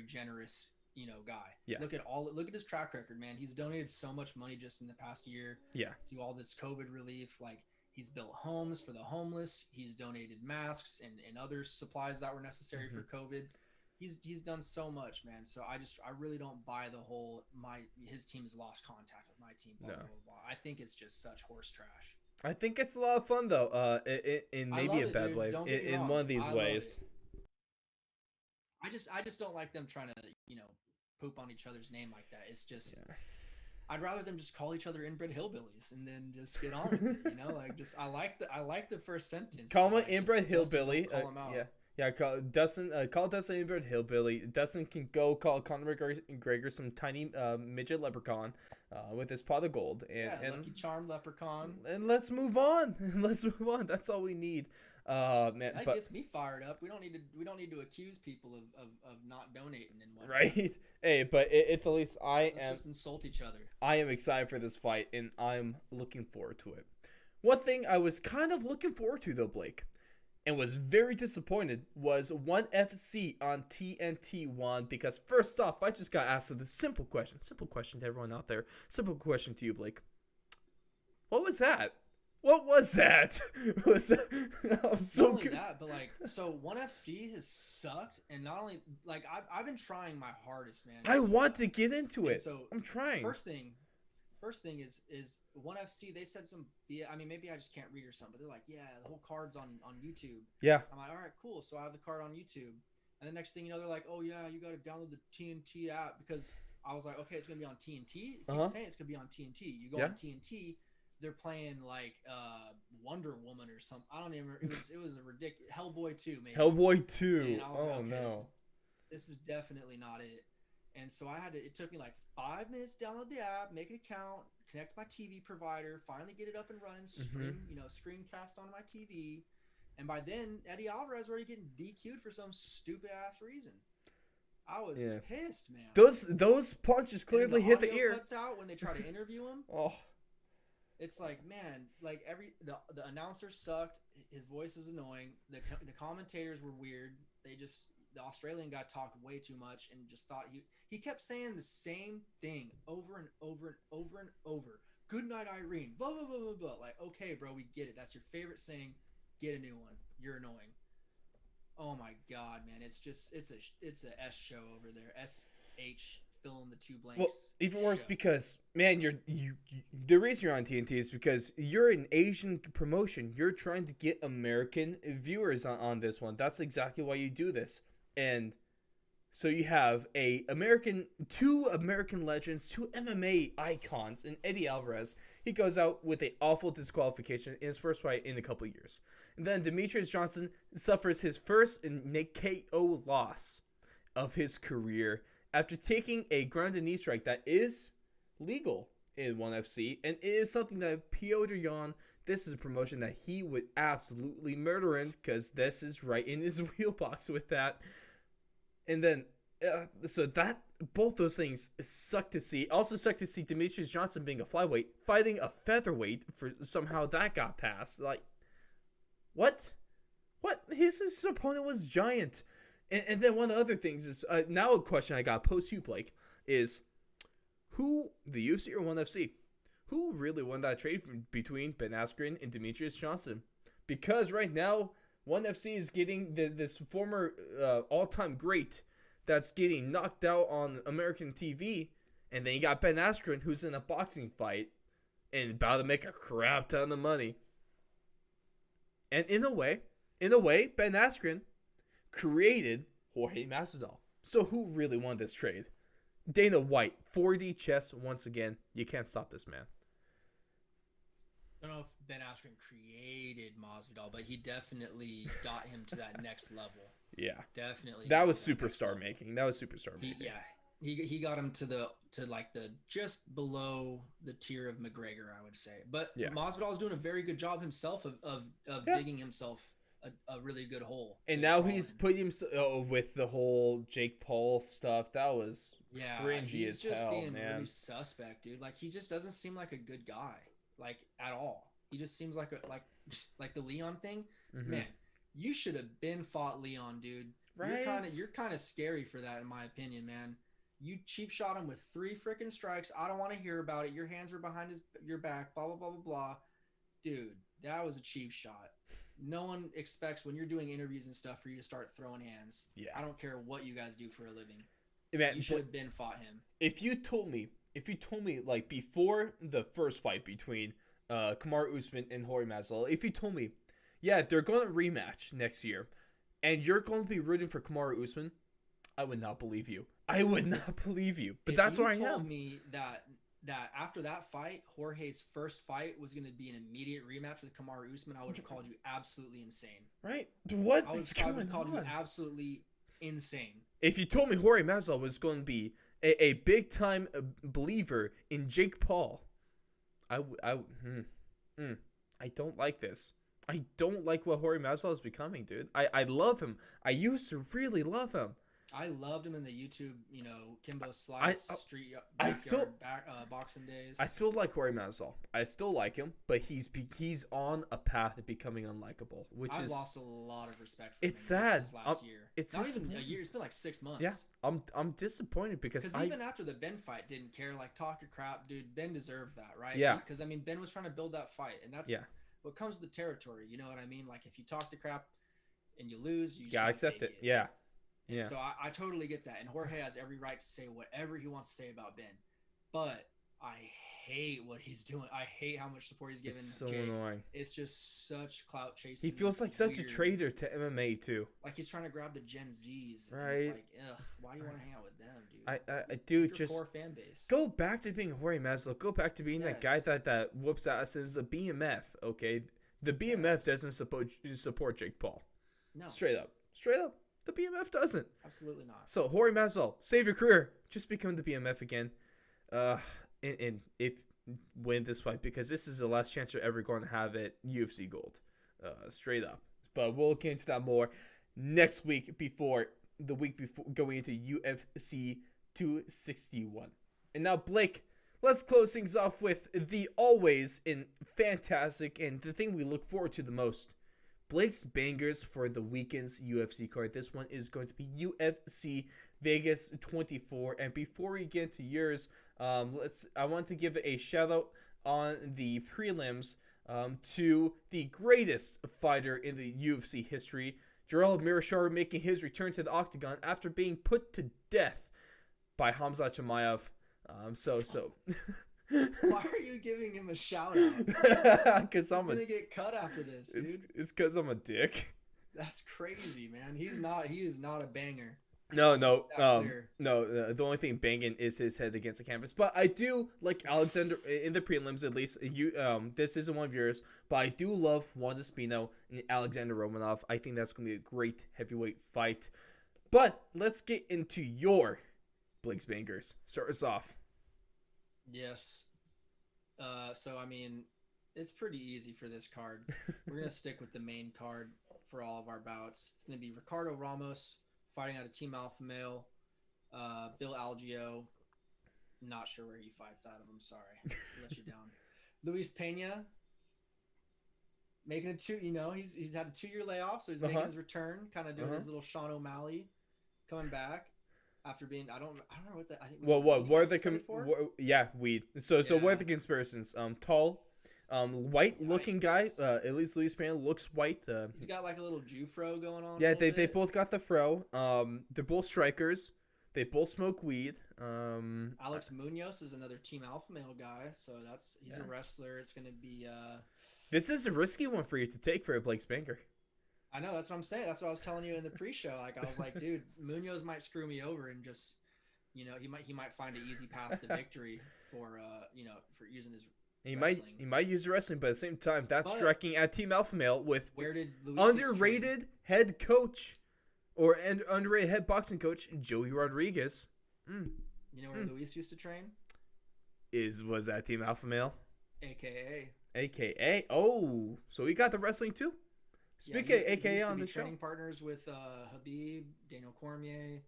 [SPEAKER 2] generous, you know, guy. Yeah. Look at his track record, man. He's donated so much money just in the past year. Yeah. To all this COVID relief, like he's built homes for the homeless. He's donated masks and other supplies that were necessary for COVID. He's done so much, man. So I really don't buy the whole his team has lost contact with my team. Blah, blah, blah. I think it's just such horse trash.
[SPEAKER 1] I think it's a lot of fun though. In maybe a bad way. In one of these ways.
[SPEAKER 2] I just don't like them trying to, you know, poop on each other's name like that. It's just I'd rather them just call each other inbred hillbillies and then just get on with it, you know? Like just I like the first sentence.
[SPEAKER 1] Call him an inbred hillbilly. Call him out. Yeah, call Dustin inbred hillbilly. Dustin can go call Conor McGregor some tiny midget leprechaun with his pot of gold. And
[SPEAKER 2] Lucky Charm leprechaun.
[SPEAKER 1] And let's move on. That's all we need. Man,
[SPEAKER 2] that gets me fired up. We don't need to accuse people of not donating and whatnot.
[SPEAKER 1] Right. Hey, but at the least let's
[SPEAKER 2] just insult each other.
[SPEAKER 1] I am excited for this fight, and I'm looking forward to it. One thing I was kind of looking forward to though, Blake, and was very disappointed was ONE FC on TNT 1 because first off, I just got asked the simple question to everyone out there. Simple question to you, Blake. What was that? What was that? I'm so
[SPEAKER 2] not only that, but like, so ONE FC has sucked, and not only I've been trying my hardest, man.
[SPEAKER 1] I want to get into it.
[SPEAKER 2] So
[SPEAKER 1] I'm trying.
[SPEAKER 2] First thing, First thing is ONE FC. They said some. I mean, maybe I just can't read or something. But they're like, yeah, the whole card's on YouTube.
[SPEAKER 1] Yeah.
[SPEAKER 2] I'm like, all right, cool. So I have the card on YouTube. And the next thing you know, they're like, oh yeah, you got to download the TNT app because I was like, okay, it's gonna be on TNT. It keeps saying it's gonna be on TNT. You go on TNT, they're playing like Wonder Woman or something. I don't even remember. It was a ridiculous Hellboy 2, maybe.
[SPEAKER 1] Hellboy 2.
[SPEAKER 2] And I was
[SPEAKER 1] Oh
[SPEAKER 2] like, okay,
[SPEAKER 1] no.
[SPEAKER 2] this is definitely not it. And so I had to. It took me like 5 minutes to download the app, make an account, connect my TV provider, finally get it up and running, screencast on my TV. And by then, Eddie Alvarez already getting DQ'd for some stupid ass reason. I was pissed, man.
[SPEAKER 1] Those punches clearly hit the ear.
[SPEAKER 2] Cuts out when they try to interview him.
[SPEAKER 1] Oh,
[SPEAKER 2] it's like, man, like the announcer sucked. His voice was annoying. The commentators were weird. The Australian guy talked way too much and just thought he kept saying the same thing over and over and over and over. Good night, Irene. Blah blah blah blah blah. Like, okay, bro, we get it. That's your favorite saying. Get a new one. You're annoying. Oh my god, man! It's a S show over there. SH fill in the two blanks.
[SPEAKER 1] Well, even worse because man, the reason you're on TNT is because you're an Asian promotion. You're trying to get American viewers on this one. That's exactly why you do this. And so you have two American legends, two MMA icons, and Eddie Alvarez. He goes out with an awful disqualification in his first fight in a couple of years. And then Demetrius Johnson suffers his first KO loss of his career after taking a grounded knee strike that is legal in ONE FC and is something that Piotr Jan, this is a promotion that he would absolutely murder in because this is right in his wheelbox with that. And then, so that both those things suck to see. Also suck to see Demetrius Johnson being a flyweight fighting a featherweight for somehow that got passed. Like, what? His opponent was giant. And then one of the other things is now a question I got post you, Blake, is who, the UFC or ONE FC, who really won that trade between Ben Askren and Demetrius Johnson? Because right now, ONE FC is getting this former all-time great that's getting knocked out on American TV, and then you got Ben Askren who's in a boxing fight and about to make a crap ton of money. And in a way, Ben Askren created Jorge Masvidal. So who really won this trade? Dana White, 4D chess once again. You can't stop this man.
[SPEAKER 2] I don't know if Ben Askren created Masvidal, but he definitely got him to that next level.
[SPEAKER 1] Yeah,
[SPEAKER 2] definitely.
[SPEAKER 1] That was superstar making.
[SPEAKER 2] He got him to like the just below the tier of McGregor, I would say. But Masvidal is doing a very good job himself of digging himself a really good hole.
[SPEAKER 1] And now he's putting himself with the whole Jake Paul stuff. That was cringy as hell, man. He's just being really
[SPEAKER 2] suspect, dude. Like he just doesn't seem like a good guy, like at all. He just seems like the Leon thing. Mm-hmm. Man, you should have been fought Leon, dude. Right? You're kind of scary for that, in my opinion, man. You cheap shot him with 3 freaking strikes. I don't want to hear about it. Your hands were behind your back. Blah blah blah blah blah. Dude, that was a cheap shot. No one expects when you're doing interviews and stuff for you to start throwing hands. Yeah. I don't care what you guys do for a living. Man, you should have been fought him.
[SPEAKER 1] If you told me like before the first fight between Kamaru Usman and Jorge Masvidal, if you told me, yeah, they're going to rematch next year, and you're going to be rooting for Kamaru Usman, I would not believe you. But that's where I am. If you told me that after that fight, Jorge's first fight was going to be an immediate rematch with Kamaru Usman, I would have called you absolutely insane. Right? What?
[SPEAKER 2] I would have called you absolutely insane.
[SPEAKER 1] If you told me Jorge Masvidal was going to be a big time believer in Jake Paul, I don't like this. I don't like what Jorge Masvidal is becoming, dude. I love him. I used to really love him.
[SPEAKER 2] I loved him in the YouTube, Kimbo Slice street boxing days.
[SPEAKER 1] I still like Jorge Masvidal. I still like him, but he's on a path of becoming unlikable, I've
[SPEAKER 2] lost a lot of respect for him.
[SPEAKER 1] It's sad.
[SPEAKER 2] Last year. It's not even a year. It's been like 6 months.
[SPEAKER 1] Yeah, I'm disappointed because
[SPEAKER 2] even after the Ben fight, didn't care. Like, talk your crap, dude. Ben deserved that, right?
[SPEAKER 1] Yeah.
[SPEAKER 2] Because Ben was trying to build that fight, and that's what comes with the territory. You know what I mean? Like, if you talk the crap and you lose, you just gotta
[SPEAKER 1] accept it. Yeah.
[SPEAKER 2] Yeah. So I totally get that. And Jorge has every right to say whatever he wants to say about Ben. But I hate what he's doing. I hate how much support he's giving
[SPEAKER 1] It's so
[SPEAKER 2] Jake.
[SPEAKER 1] annoying.
[SPEAKER 2] It's just such clout chasing.
[SPEAKER 1] He feels like such a
[SPEAKER 2] weird.
[SPEAKER 1] traitor to MMA too.
[SPEAKER 2] Like he's trying to grab the Gen Zs.
[SPEAKER 1] Right.
[SPEAKER 2] And it's like, ugh, why do you want to hang out with them, dude?
[SPEAKER 1] I do
[SPEAKER 2] Your
[SPEAKER 1] just
[SPEAKER 2] core fan base.
[SPEAKER 1] go back to being Jorge Masvidal. Go back to being that guy
[SPEAKER 2] Yes.
[SPEAKER 1] that whoops ass as a BMF. Okay, the BMF
[SPEAKER 2] Yes.
[SPEAKER 1] doesn't support Jake Paul.
[SPEAKER 2] No,
[SPEAKER 1] Straight up, the BMF doesn't.
[SPEAKER 2] absolutely not.
[SPEAKER 1] So Jorge Masvidal, save your career. Just become the BMF again. And if win this fight, because this is the last chance you're ever going to have at UFC Gold. Straight up. But we'll get into that more next week the week before going into UFC 261. And now, Blake, let's close things off with the always fantastic and the thing we look forward to the most. Blake's bangers for the weekend's UFC card. This one is going to be UFC Vegas 24. And before we get into yours, I want to give a shout out on the prelims to the greatest fighter in the UFC history, Gerald Mirashar, making his return to the octagon after being put to death by Hamza Chimaev. So
[SPEAKER 2] Why are you giving him a shout out?
[SPEAKER 1] Because I'm
[SPEAKER 2] gonna get cut after this, dude.
[SPEAKER 1] It's because I'm a dick.
[SPEAKER 2] That's crazy, man. He is not a banger.
[SPEAKER 1] No.
[SPEAKER 2] Clear.
[SPEAKER 1] The only thing banging is his head against the canvas. But I do like Alexander in the prelims, at least. This isn't one of yours, but I do love Juan Espino and Alexander Romanov. I think that's gonna be a great heavyweight fight. But let's get into your Blake's bangers. Start us off.
[SPEAKER 2] Yes. So I mean, it's pretty easy for this card. We're gonna stick with the main card for all of our bouts. It's gonna be Ricardo Ramos fighting out of Team Alpha Male. Bill Algeo, not sure where he fights out of. I'm sorry, I let you down. Luis Pena making he's had a 2-year layoff, so he's making his return, kind of doing his little Sean O'Malley, coming back after being I don't know what that I think.
[SPEAKER 1] What are the weed. So what are the conspiracies? Tall, white looking guy. At least Luis Pena looks white.
[SPEAKER 2] He's got like a little Jufro going on.
[SPEAKER 1] Yeah, they both got the fro. They're both strikers. They both smoke weed.
[SPEAKER 2] Alex Munoz is another Team Alpha Male guy, so he's a wrestler. It's gonna be
[SPEAKER 1] This is a risky one for you to take for a Blake's banger.
[SPEAKER 2] I know, that's what I'm saying. That's what I was telling you in the pre-show. Like I was like, dude, Munoz might screw me over and just he might find an easy path to victory for using his wrestling.
[SPEAKER 1] He might use wrestling, but at the same time, that's striking at Team Alpha Male with
[SPEAKER 2] where did
[SPEAKER 1] underrated head coach or underrated head boxing coach Joey Rodriguez.
[SPEAKER 2] You know where Luis used to train?
[SPEAKER 1] Was that Team Alpha Male?
[SPEAKER 2] AKA.
[SPEAKER 1] Oh, so he got the wrestling too. Speaking of AKA on the show,
[SPEAKER 2] training partners with Habib, Daniel Cormier,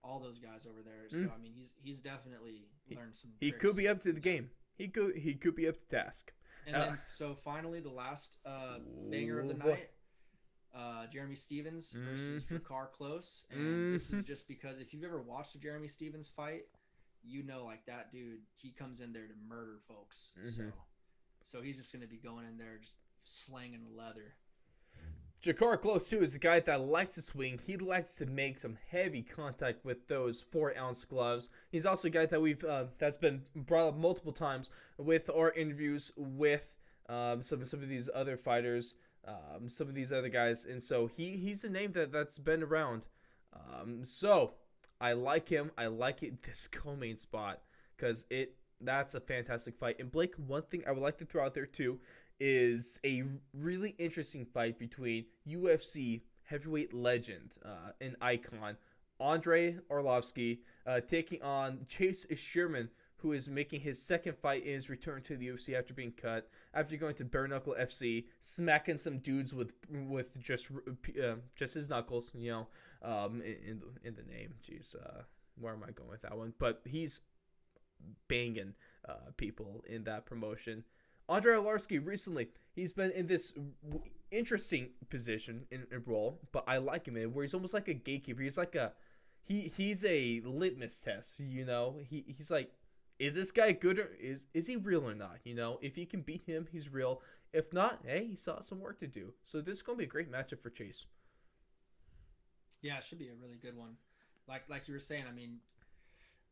[SPEAKER 2] all those guys over there. So I mean, he's definitely learned some.
[SPEAKER 1] He
[SPEAKER 2] tricks.
[SPEAKER 1] could be up to the game. He could be up to task.
[SPEAKER 2] And then so finally the last banger of the night, Jeremy Stevens versus Drakkar Klose. And this is just because if you've ever watched a Jeremy Stevens fight, like that dude, he comes in there to murder folks. So he's just going to be going in there just slanging leather.
[SPEAKER 1] Drakkar Klose too is a guy that likes to swing. He likes to make some heavy contact with those 4-ounce gloves. He's also a guy that that's been brought up multiple times with our interviews with some of these other fighters, some of these other guys, and so he's a name that's been around. So I like him. I like this co-main spot because that's a fantastic fight. And Blake, one thing I would like to throw out there too is a really interesting fight between UFC heavyweight legend and icon Andrei Arlovski taking on Chase Sherman, who is making his second fight in his return to the UFC after being cut, after going to Bare Knuckle FC, smacking some dudes with just his knuckles, in the name. Jeez, where am I going with that one? But he's banging people in that promotion. Andrei Arlovski recently, he's been in this interesting position and role, but I like him in where he's almost like a gatekeeper. He's like he's a litmus test, He's like, is this guy good or is he real or not? If he can beat him, he's real. If not, hey, he still has some work to do. So this is going to be a great matchup for Chase.
[SPEAKER 2] Yeah, it should be a really good one. Like you were saying, I mean,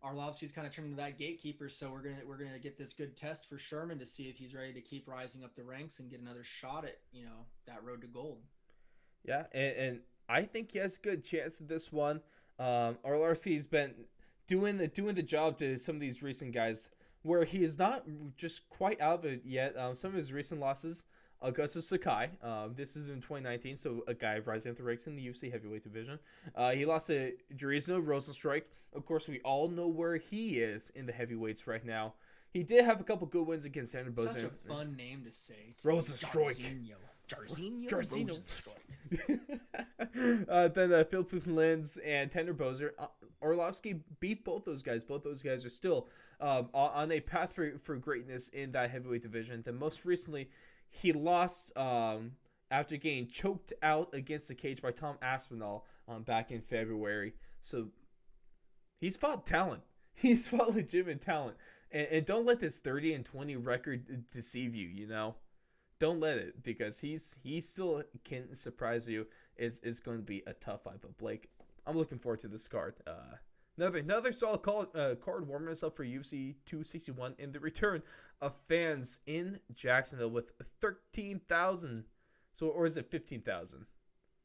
[SPEAKER 2] Arlovsky's kind of turned into that gatekeeper, so we're gonna get this good test for Sherman to see if he's ready to keep rising up the ranks and get another shot at that road to gold.
[SPEAKER 1] Yeah, and I think he has a good chance at this one. Arlovsky's been doing the job to some of these recent guys where he is not just quite out of it yet. Some of his recent losses, Augustus Sakai. This is in 2019, so a guy rising up the ranks in the UFC heavyweight division. He lost to Jairzinho Rozenstruik. Of course, we all know where he is in the heavyweights right now. He did have a couple good wins against Sandra Bozen.
[SPEAKER 2] Such a fun name to say.
[SPEAKER 1] Rozenstruik.
[SPEAKER 2] Jairzinho.
[SPEAKER 1] Then Philip Lins and Tanner Bozer. Arlovsky beat both those guys. Both those guys are still on a path for greatness in that heavyweight division. Then most recently, he lost after getting choked out against the cage by Tom Aspinall back in February. So he's fought talent. He's fought legitimate talent. And don't let this 30-20 record deceive you, Don't let it, because he still can surprise you. It's going to be a tough fight, but Blake, I'm looking forward to this card. Another solid card warming us up for UFC 261 and the return of fans in Jacksonville with 13,000. Or is it 15,000?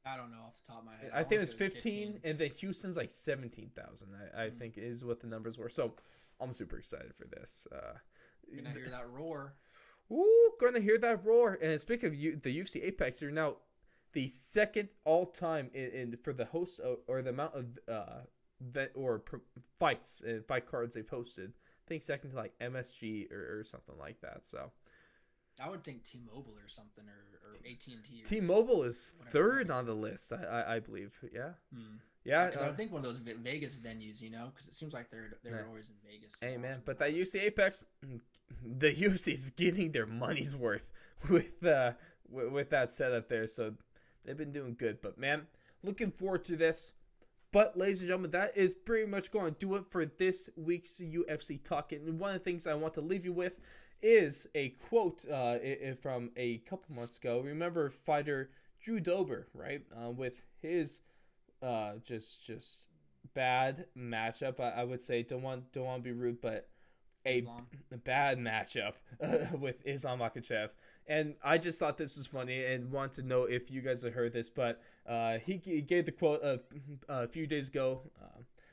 [SPEAKER 2] I don't know off the top of my head.
[SPEAKER 1] I think it was 15, and then Houston's like 17,000. I think is what the numbers were. So I'm super excited for this.
[SPEAKER 2] You're gonna hear that roar.
[SPEAKER 1] Ooh, gonna hear that roar. And speaking of the UFC Apex, you're now the second all-time in for the host or the amount of fights and fight cards they've hosted. I think second to like MSG or something like that. So
[SPEAKER 2] I would think T-Mobile or something or AT&T.
[SPEAKER 1] T-Mobile is third on the list, I believe. Yeah. Yeah,
[SPEAKER 2] because I would think one of those Vegas venues, because it seems like they're always in Vegas.
[SPEAKER 1] Hey man, but that UFC Apex, the UFC is getting their money's worth with that setup there. So they've been doing good. But man, looking forward to this. But ladies and gentlemen, that is pretty much going to do it for this week's UFC Talk. And one of the things I want to leave you with is a quote from a couple months ago. Remember fighter Drew Dober, right? With his just bad matchup. I would say don't want to be rude, but a bad matchup with Islam Makhachev. And I just thought this was funny and want to know if you guys have heard this. But he gave the quote a few days ago,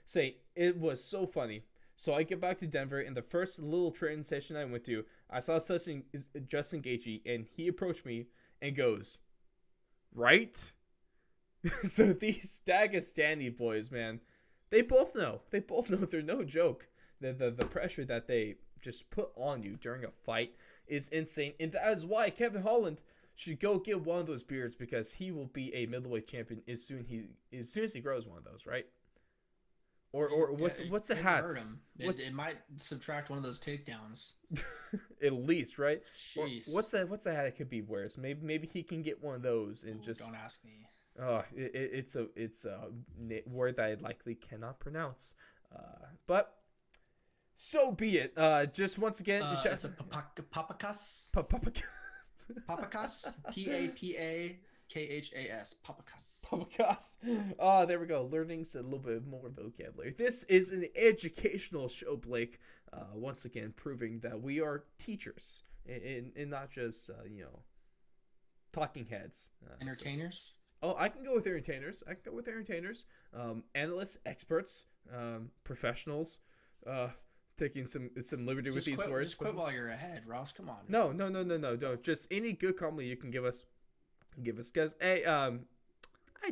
[SPEAKER 1] say it was so funny. So I get back to Denver, in the first little training session I went to, I saw Justin Gaethje, and he approached me and goes, "Right?" So these Dagestani boys, man, they both know they're no joke. The pressure that they just put on you during a fight is insane, and that is why Kevin Holland should go get one of those beards, because he will be a middleweight champion as soon as he grows one of those, right? Or what's the hats?
[SPEAKER 2] It might subtract one of those takedowns.
[SPEAKER 1] At least, right?
[SPEAKER 2] Jeez.
[SPEAKER 1] What's the hat that could be wears? Maybe he can get one of those and just
[SPEAKER 2] don't ask me.
[SPEAKER 1] Oh, it's a word that I likely cannot pronounce. But so be it. Just once again,
[SPEAKER 2] it's a papakas. Papakas. Papakhas. Papakas.
[SPEAKER 1] Papakas. There we go. Learning a little bit more vocabulary. This is an educational show, Blake. Once again, proving that we are teachers and not just talking heads.
[SPEAKER 2] Entertainers.
[SPEAKER 1] I can go with entertainers. Analysts, experts, professionals, taking some liberty with these words.
[SPEAKER 2] Just quit while you're ahead, Ross. Come on.
[SPEAKER 1] No. Don't. Just any good compliment you can give us, because hey, I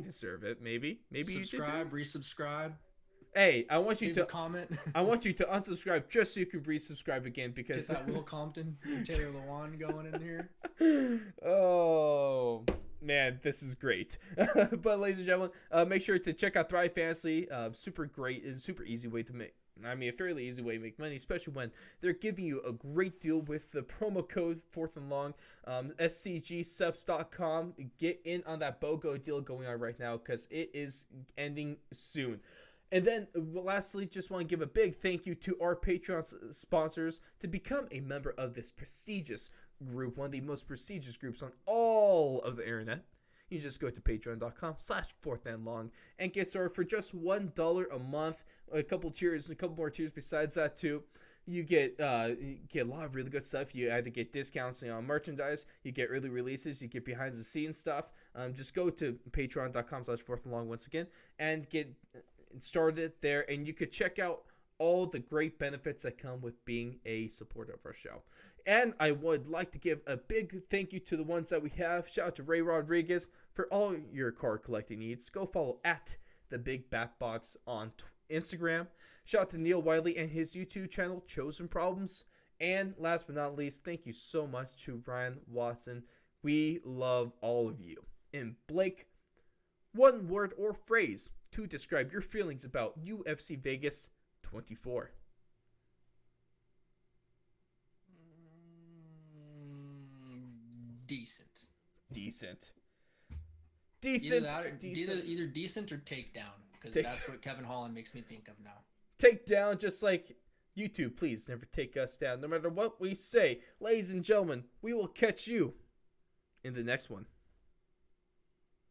[SPEAKER 1] deserve it. Maybe
[SPEAKER 2] subscribe, resubscribe.
[SPEAKER 1] Hey, I want you to
[SPEAKER 2] comment.
[SPEAKER 1] I want you to unsubscribe just so you can resubscribe again, because
[SPEAKER 2] get that Will Compton and Taylor Lewan going in here.
[SPEAKER 1] Oh man, this is great. But ladies and gentlemen, make sure to check out Thrive Fantasy. Super great and super easy way to make. A fairly easy way to make money, especially when they're giving you a great deal with the promo code 4th and Long, scgsubs.com. Get in on that BOGO deal going on right now, because it is ending soon. And then lastly, just want to give a big thank you to our Patreon sponsors. To become a member of this prestigious group, one of the most prestigious groups on all of the internet, you just go to patreon.com/4thandlong and get started for just $1 a month. A couple more tiers besides that too. You get a lot of really good stuff. You either get discounts on merchandise, you get early releases, you get behind the scenes stuff. Just go to patreon.com/4thandlong once again and get started there, and you could check out all the great benefits that come with being a supporter of our show. And I would like to give a big thank you to the ones that we have. Shout out to Ray Rodriguez for all your card collecting needs. Go follow at the Big Bat Box on Instagram. Shout out to Neil Wiley and his YouTube channel, Chosen Problems. And last but not least, thank you so much to Ryan Watson. We love all of you. And Blake, one word or phrase to describe your feelings about UFC Vegas 24.
[SPEAKER 2] Decent.
[SPEAKER 1] Either
[SPEAKER 2] decent or takedown, because that's what Kevin Holland makes me think of now.
[SPEAKER 1] Take down, just like YouTube. Please never take us down, no matter what we say. Ladies and gentlemen, we will catch you in the next one.